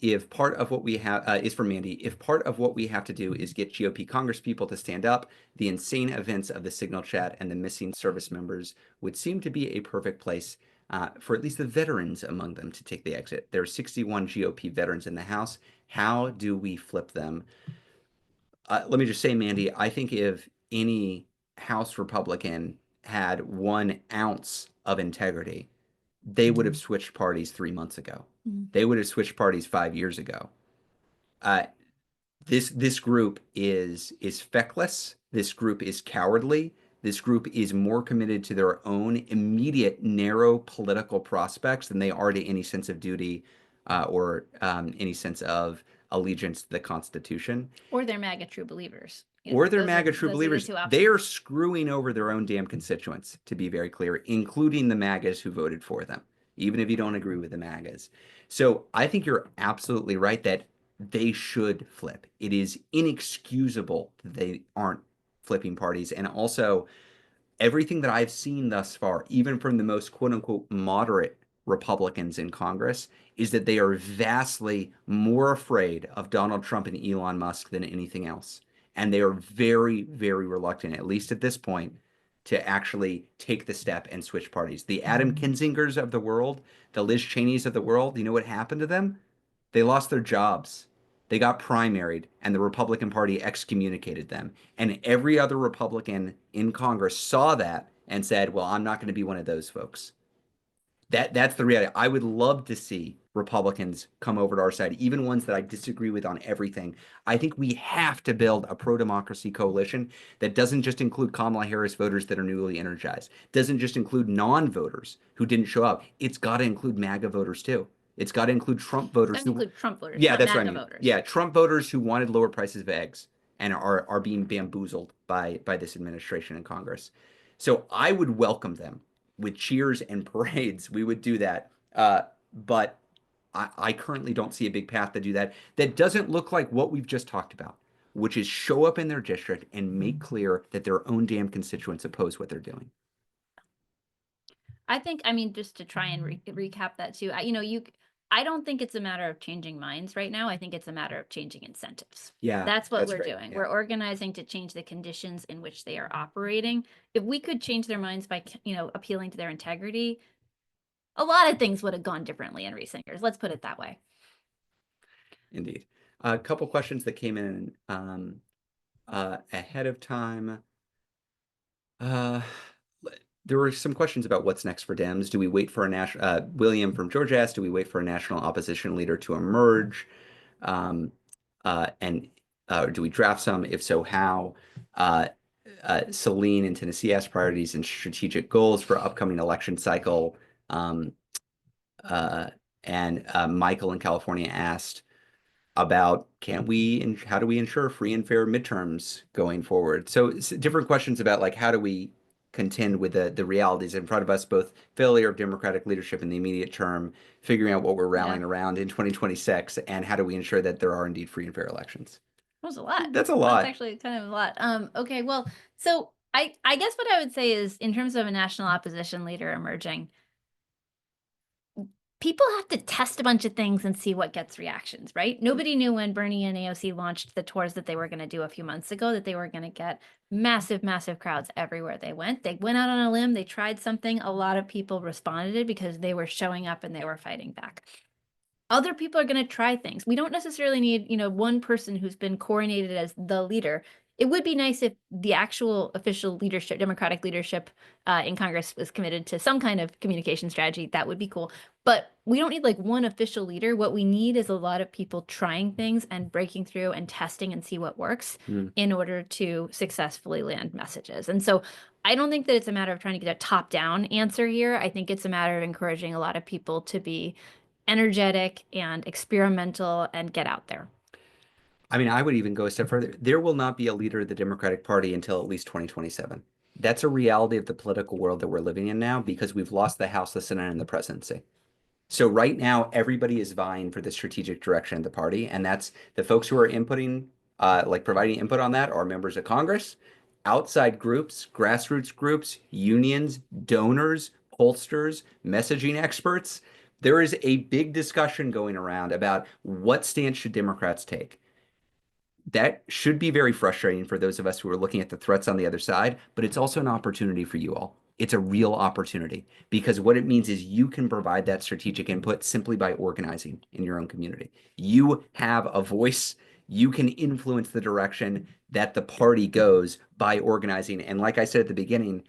if part of what we have is from Mandy, if part of what we have to do is get GOP Congress people to stand up, the insane events of the Signal chat and the missing service members would seem to be a perfect place for at least the veterans among them to take the exit. There are 61 GOP veterans in the House. How do we flip them? Let me just say, Mandy, I think if any House Republican had 1 ounce of integrity, they would have switched parties 3 months ago. They would have switched parties 5 years ago. Uh, this group is feckless. This group is cowardly. This group is more committed to their own immediate narrow political prospects than they are to any sense of duty or any sense of allegiance to the Constitution. Or they're MAGA true believers. Or they're MAGA true believers. The they are screwing over their own damn constituents, to be very clear, including the MAGAs who voted for them, even if you don't agree with the MAGAs. So I think you're absolutely right that they should flip. It is inexcusable that they aren't flipping parties. And also, everything that I've seen thus far, even from the most quote unquote moderate Republicans in Congress, is that they are vastly more afraid of Donald Trump and Elon Musk than anything else. And they are very, very reluctant, at least at this point, to actually take the step and switch parties. The Adam Kinzingers of the world, the Liz Cheneys of the world, you know what happened to them? They lost their jobs. They got primaried, and the Republican Party excommunicated them. And every other Republican in Congress saw that and said, well, I'm not going to be one of those folks. That's the reality. I would love to see Republicans come over to our side, even ones that I disagree with on everything. I think we have to build a pro-democracy coalition that doesn't just include Kamala Harris voters that are newly energized, doesn't just include non-voters who didn't show up. It's got to include MAGA voters too. It's got to include Trump voters. Trump voters. Yeah, that's what I mean. Voters. Yeah, Trump voters who wanted lower prices of eggs and are being bamboozled by this administration and Congress. So I would welcome them with cheers and parades. We would do that. But I currently don't see a big path to do that. That doesn't look like what we've just talked about, which is show up in their district and make clear that their own damn constituents oppose what they're doing. I think, I mean, just to try and recap that too, I don't think it's a matter of changing minds right now. I think it's a matter of changing incentives. Yeah, that's what we're doing. Yeah. We're organizing to change the conditions in which they are operating. If we could change their minds by, appealing to their integrity, a lot of things would have gone differently in recent years. Let's put it that way. Indeed. A couple questions that came in ahead of time. There were some questions about what's next for Dems. Do we wait for a national? William from Georgia asked, do we wait for a national opposition leader to emerge? And do we draft some? If so, how? Celine in Tennessee asked priorities and strategic goals for upcoming election cycle. And Michael in California asked about how do we ensure free and fair midterms going forward? So different questions about like how do we contend with the realities in front of us, both failure of Democratic leadership in the immediate term, figuring out what we're rallying around in 2026, and how do we ensure that there are indeed free and fair elections? That was a lot. That's a lot. That's actually kind of a lot. Okay, well, so I guess what I would say is in terms of a national opposition leader emerging, people have to test a bunch of things and see what gets reactions, right? Nobody knew when Bernie and AOC launched the tours that they were going to do a few months ago that they were going to get massive, massive crowds everywhere they went. They went out on a limb. They tried something. A lot of people responded because they were showing up and they were fighting back. Other people are going to try things. We don't necessarily need, one person who's been coronated as the leader. It would be nice if the actual official leadership, Democratic leadership in Congress was committed to some kind of communication strategy. That would be cool. But we don't need like one official leader. What we need is a lot of people trying things and breaking through and testing and see what works in order to successfully land messages. And so I don't think that it's a matter of trying to get a top-down answer here. I think it's a matter of encouraging a lot of people to be energetic and experimental and get out there. I mean, I would even go a step further. There will not be a leader of the Democratic Party until at least 2027. That's a reality of the political world that we're living in now because we've lost the House, the Senate, and the presidency. So right now, everybody is vying for the strategic direction of the party, and that's the folks who are inputting, like providing input on that are members of Congress, outside groups, grassroots groups, unions, donors, pollsters, messaging experts. There is a big discussion going around about what stance should Democrats take. That should be very frustrating for those of us who are looking at the threats on the other side, but it's also an opportunity for you all. It's a real opportunity because what it means is you can provide that strategic input simply by organizing in your own community. You have a voice. You can influence the direction that the party goes by organizing. And like I said at the beginning,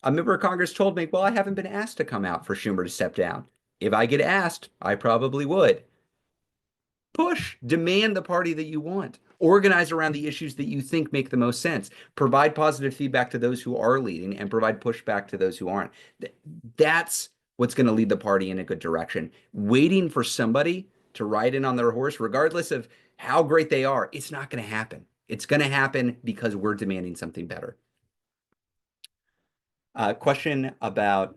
a member of Congress told me, well, I haven't been asked to come out for Schumer to step down. If I get asked, I probably would. Push, demand the party that you want. Organize around the issues that you think make the most sense. Provide positive feedback to those who are leading and provide pushback to those who aren't. That's what's going to lead the party in a good direction. Waiting for somebody to ride in on their horse, regardless of how great they are, it's not going to happen. It's going to happen because we're demanding something better. Question about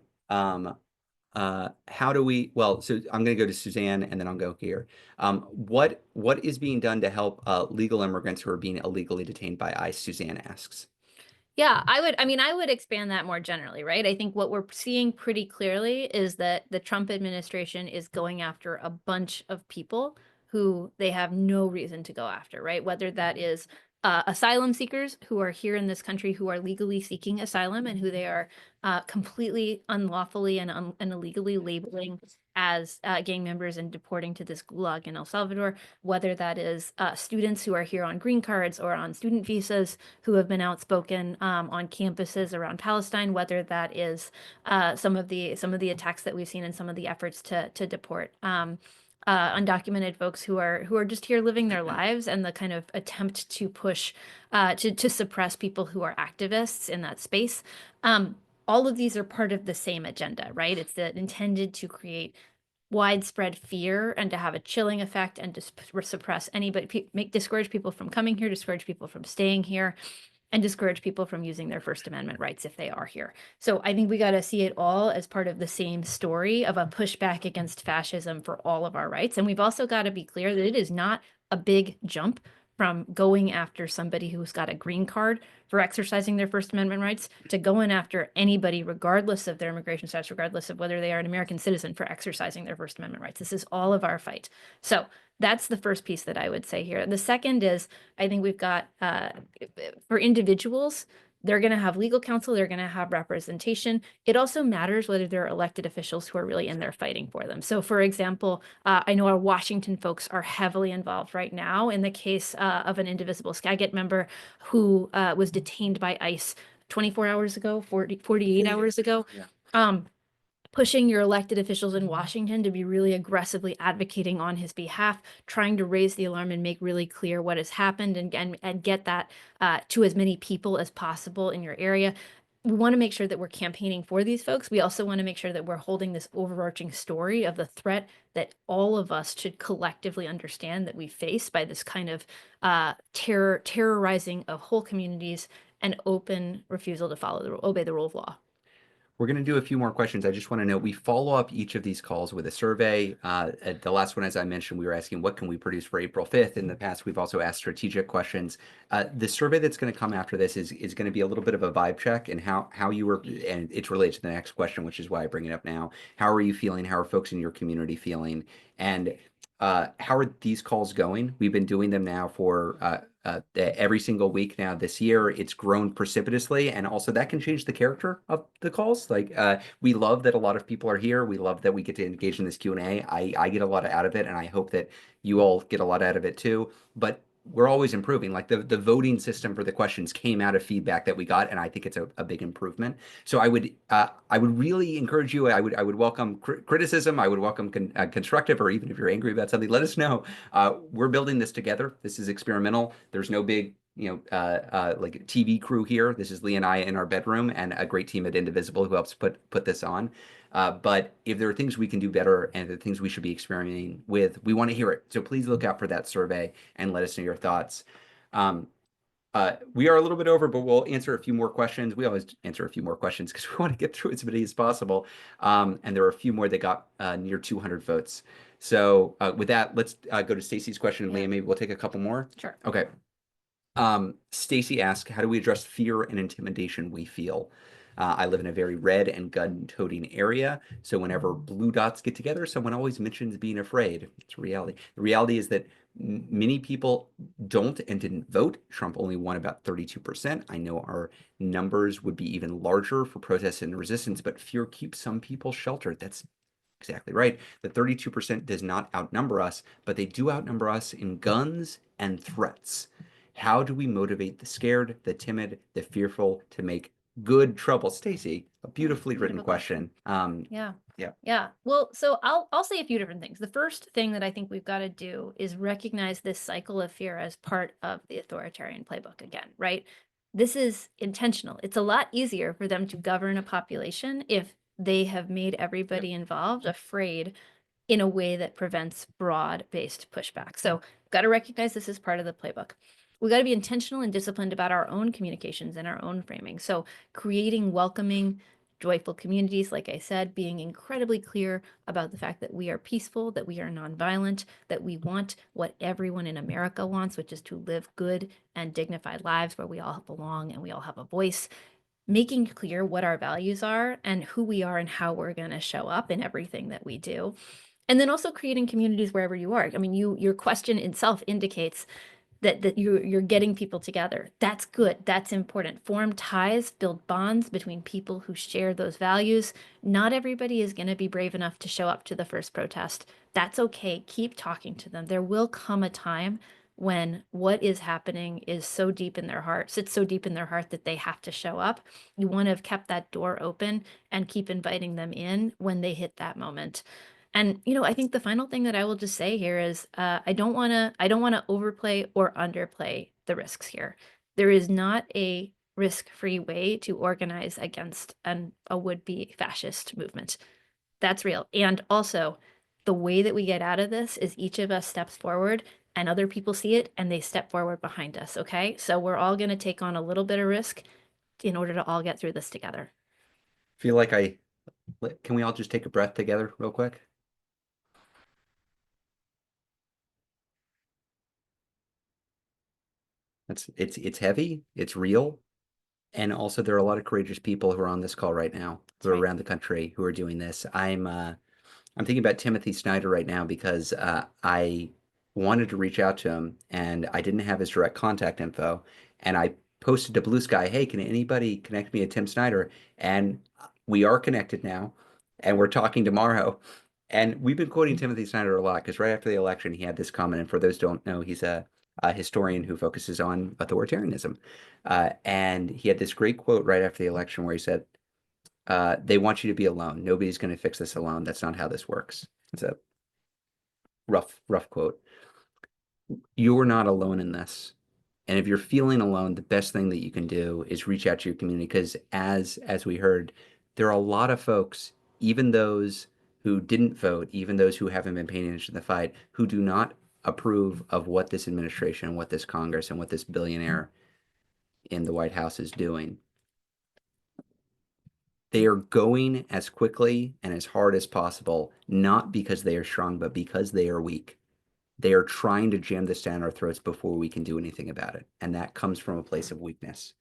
how do we, well, so I'm going to go to Suzanne and then I'll go here. What is being done to help legal immigrants who are being illegally detained by ICE? Suzanne asks. Yeah, I would expand that more generally, right? I think what we're seeing pretty clearly is that the Trump administration is going after a bunch of people who they have no reason to go after, right? Whether that is asylum seekers who are here in this country who are legally seeking asylum and who they are completely unlawfully and illegally labeling as gang members and deporting to this gulag in El Salvador, whether that is students who are here on green cards or on student visas who have been outspoken on campuses around Palestine, whether that is some of the attacks that we've seen and some of the efforts to deport undocumented folks who are just here living their lives, and the kind of attempt to push to suppress people who are activists in that space. All of these are part of the same agenda, right? It's intended to create widespread fear and to have a chilling effect and to suppress anybody, discourage people from coming here, discourage people from staying here, and discourage people from using their First Amendment rights if they are here. So I think we got to see it all as part of the same story of a pushback against fascism for all of our rights. And we've also got to be clear that it is not a big jump from going after somebody who's got a green card for exercising their First Amendment rights to going after anybody, regardless of their immigration status, regardless of whether they are an American citizen, for exercising their First Amendment rights. This is all of our fight. So that's the first piece that I would say here. The second is, I think we've got, for individuals, they're going to have legal counsel, they're going to have representation. It also matters whether they're elected officials who are really in there fighting for them. So for example, I know our Washington folks are heavily involved right now in the case of an Indivisible Skagit member who was detained by ICE 24 hours ago, 48 hours ago. Yeah. Pushing your elected officials in Washington to be really aggressively advocating on his behalf, trying to raise the alarm and make really clear what has happened and get that to as many people as possible in your area. We want to make sure that we're campaigning for these folks. We also want to make sure that we're holding this overarching story of the threat that all of us should collectively understand that we face by this kind of terrorizing of whole communities and open refusal to obey the rule of law. We're going to do a few more questions. I just want to note we follow up each of these calls with a survey. At the last one, as I mentioned, we were asking what can we produce for April 5th. In the past, we've also asked strategic questions. The survey that's going to come after this is going to be a little bit of a vibe check and how you were, and it's related to the next question, which is why I bring it up now. How are you feeling? How are folks in your community feeling? And how are these calls going? We've been doing them now for every single week now this year. It's grown precipitously, and also that can change the character of the calls. Like we love that a lot of people are here. We love that we get to engage in this Q&A. I get a lot out of it, and I hope that you all get a lot out of it too. But we're always improving. Like the voting system for the questions came out of feedback that we got, and I think it's a big improvement. So I would really encourage you. I would welcome criticism. I would welcome constructive, or even if you're angry about something, let us know. We're building this together. This is experimental. There's no big like TV crew here. This is Leah and I in our bedroom, and a great team at Indivisible who helps put this on. But if there are things we can do better and the things we should be experimenting with, we want to hear it. So please look out for that survey and let us know your thoughts. Um, we are a little bit over, but we'll answer a few more questions. We always answer a few more questions because we want to get through as many as possible. And there are a few more that got near 200 votes. So with that, let's go to Stacy's question. And Yeah. Leah, maybe we'll take a couple more. Sure. Okay. Stacy asks, how do we address fear and intimidation we feel? I live in a very red and gun-toting area, so whenever blue dots get together, someone always mentions being afraid. It's a reality. The reality is that many people don't and didn't vote. Trump only won about 32%. I know our numbers would be even larger for protests and resistance, but fear keeps some people sheltered. That's exactly right. The 32% does not outnumber us, but they do outnumber us in guns and threats. How do we motivate the scared, the timid, the fearful to make good trouble? Stacy, a beautifully written Beautiful question. question. Yeah. Yeah. Yeah. Well, so I'll say a few different things. The first thing that I think we've got to do is recognize this cycle of fear as part of the authoritarian playbook again, right? This is intentional. It's a lot easier for them to govern a population if they have made everybody involved afraid in a way that prevents broad-based pushback. So we've got to recognize this as part of the playbook. We got to be intentional and disciplined about our own communications and our own framing. So creating welcoming, joyful communities, like I said, being incredibly clear about the fact that we are peaceful, that we are nonviolent, that we want what everyone in America wants, which is to live good and dignified lives where we all belong and we all have a voice. Making clear what our values are and who we are and how we're going to show up in everything that we do. And then also creating communities wherever you are. I mean, your question itself indicates that you're getting people together. That's good. That's important. Form ties, build bonds between people who share those values. Not everybody is going to be brave enough to show up to the first protest. That's okay. Keep talking to them. There will come a time when what is happening is so deep in their heart, sits so deep in their heart that they have to show up. You want to have kept that door open and keep inviting them in when they hit that moment. And I think the final thing that I will just say here is I don't want to overplay or underplay the risks here. There is not a risk-free way to organize against a would-be fascist movement. That's real. And also, the way that we get out of this is each of us steps forward and other people see it and they step forward behind us, okay? So we're all going to take on a little bit of risk in order to all get through this together. Feel like can we all just take a breath together real quick? It's heavy, it's real, and also there are a lot of courageous people who are on this call right now, who are Right. around the country who are doing this. I'm thinking about Timothy Snyder right now because I wanted to reach out to him and I didn't have his direct contact info. And I posted to Blue Sky, hey, can anybody connect me to Tim Snyder? And we are connected now and we're talking tomorrow. And we've been quoting Timothy Snyder a lot because right after the election, he had this comment. And for those who don't know, he's a historian who focuses on authoritarianism. And he had this great quote right after the election where he said, they want you to be alone. Nobody's going to fix this alone. That's not how this works. It's a rough quote. You're not alone in this. And if you're feeling alone, the best thing that you can do is reach out to your community because as we heard, there are a lot of folks, even those who didn't vote, even those who haven't been paying attention to the fight, who do not approve of what this administration, what this Congress, and what this billionaire in the White House is doing. They are going as quickly and as hard as possible, not because they are strong, but because they are weak. They are trying to jam this down our throats before we can do anything about it. And that comes from a place of weakness.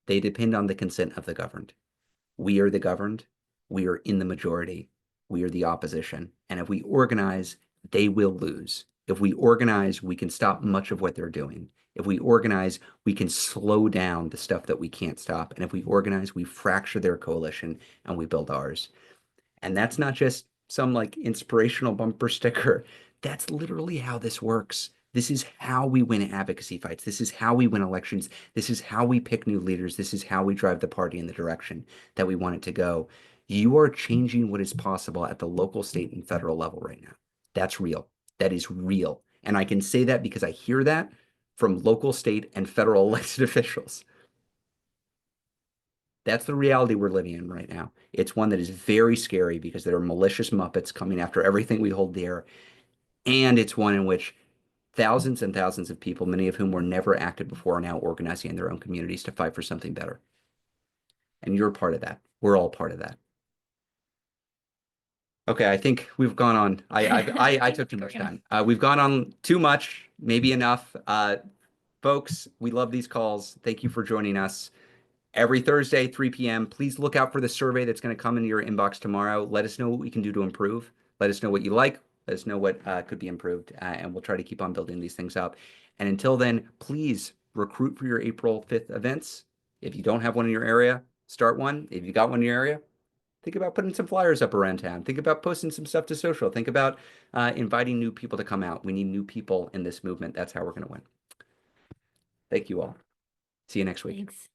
They depend on the consent of the governed. We are the governed. We are in the majority. We are the opposition. And if we organize, they will lose. If we organize, we can stop much of what they're doing. If we organize, we can slow down the stuff that we can't stop. And if we organize, we fracture their coalition and we build ours. And that's not just some like inspirational bumper sticker. That's literally how this works. This is how we win advocacy fights. This is how we win elections. This is how we pick new leaders. This is how we drive the party in the direction that we want it to go. You are changing what is possible at the local, state, and federal level right now. That's real. That is real. And I can say that because I hear that from local, state, and federal elected officials. That's the reality we're living in right now. It's one that is very scary because there are malicious Muppets coming after everything we hold dear. And it's one in which thousands and thousands of people, many of whom were never active before, are now organizing in their own communities to fight for something better. And you're part of that. We're all part of that. Okay, I think we've gone on. I took too much time. We've gone on too much, maybe enough. Folks, we love these calls. Thank you for joining us. Every Thursday, 3 p.m. Please look out for the survey that's going to come into your inbox tomorrow. Let us know what we can do to improve. Let us know what you like. Let us know what could be improved, and we'll try to keep on building these things up. And until then, please recruit for your April 5th events. If you don't have one in your area, start one. If you got one in your area, think about putting some flyers up around town. Think about posting some stuff to social. Think about inviting new people to come out. We need new people in this movement. That's how we're going to win. Thank you all. See you next week. Thanks.